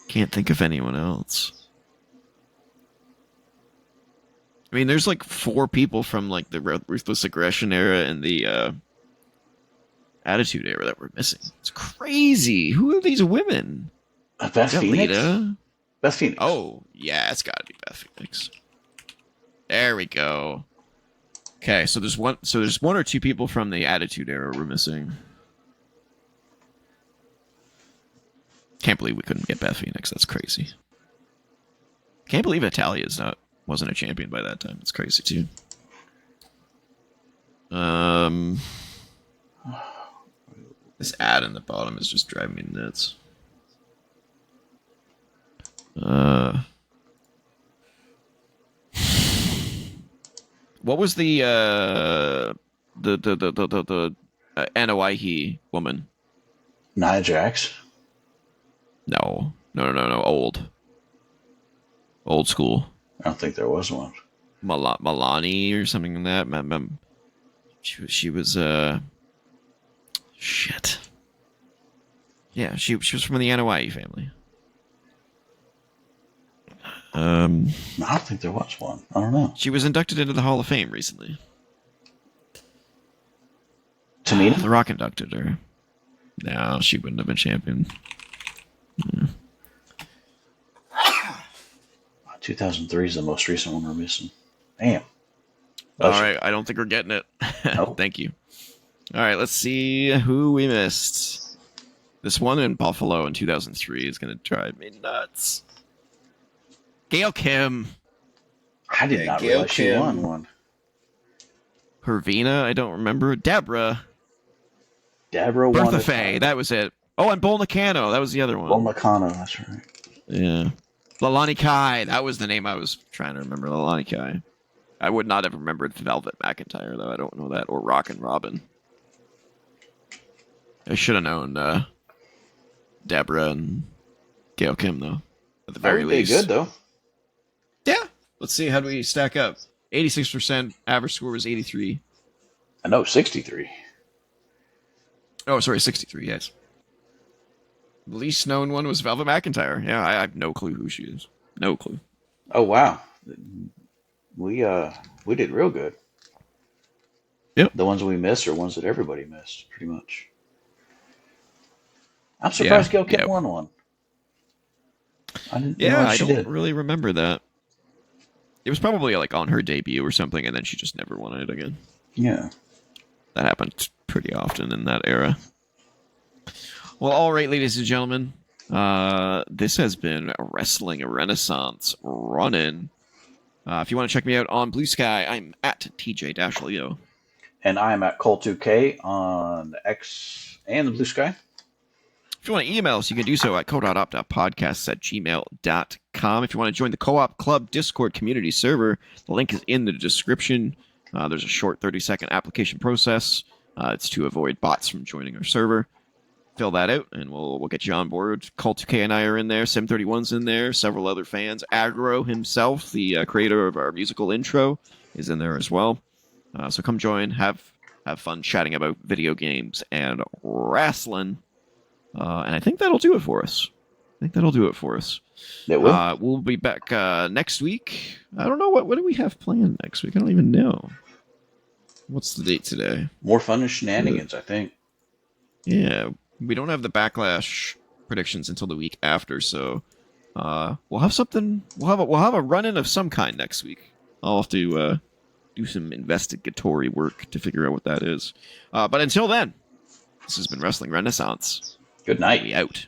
Can't think of anyone else. I mean, there's like 4 people from like the Ruthless Aggression era and the Attitude Era that we're missing. It's crazy. Who are these women? Beth Phoenix? Lita? Beth Phoenix. Oh, yeah, it's gotta be Beth Phoenix. There we go. Okay, so there's one or two people from the Attitude Era we're missing. Can't believe we couldn't get Beth Phoenix. That's crazy. Can't believe Italia's wasn't a champion by that time. It's crazy too. This ad in the bottom is just driving me nuts. Uh, what was the Anoa'i woman? Nia Jax. No. Old school. I don't think there was one. Milani or something like that. She was shit. Yeah, she was from the Anoa'i family. I don't think there was one. I don't know. She was inducted into the Hall of Fame recently. Tamina? The Rock inducted her. No, she wouldn't have been champion. Yeah. 2003 is the most recent one we're missing. Damn. All right, I don't think we're getting it. Nope. Thank you. All right, let's see who we missed. This one in Buffalo in 2003 is going to drive me nuts. Gail Kim. I did not realize she won one. Hervina, I don't remember. Deborah Deborah Bertha won. Faye, that was it. Oh, and Bull Nakano, that was the other one. Bull Nakano, that's right. Yeah. Lalani Kai, that was the name I was trying to remember. Lalani Kai. I would not have remembered Velvet McIntyre, though. I don't know that. Or Rockin' Robin. I should have known Deborah and Gail Kim, though. At the very least. Good, though. Yeah. Let's see. How do we stack up? 86%. Average score was 83. I know, 63. Oh, sorry, 63, yes. The least known one was Velvet McIntyre. Yeah, I have no clue who she is. No clue. Oh, wow. We did real good. Yep. The ones we missed are ones that everybody missed, pretty much. I'm surprised Gail Kim won one. I didn't know I she don't did. really remember that. It was probably like on her debut or something, and then she just never won it again. Yeah. That happened pretty often in that era. Well, all right, ladies and gentlemen. This has been Wrestling Renaissance Run In. If you want to check me out on BlueSky, I'm at TJ-Leo. And I'm at Cole2K on X and the Blue Sky. If you want to email us, you can do so at co.op.podcasts@gmail.com. If you want to join the Co-op Club Discord community server, the link is in the description. There's a short 30-second application process. It's to avoid bots from joining our server. Fill that out, and we'll get you on board. Cult2K and I are in there. Sim31's in there. Several other fans. Aggro himself, the creator of our musical intro, is in there as well. So come join. Have fun chatting about video games and wrestling. And I think that'll do it for us. It will. We'll be back next week. I don't know. What do we have planned next week? I don't even know. What's the date today? More fun and shenanigans, I think. Yeah. We don't have the Backlash predictions until the week after, so we'll have something. We'll have a run-in of some kind next week. I'll have to do some investigatory work to figure out what that is. But until then, this has been Wrestling Renaissance. Good night. We out.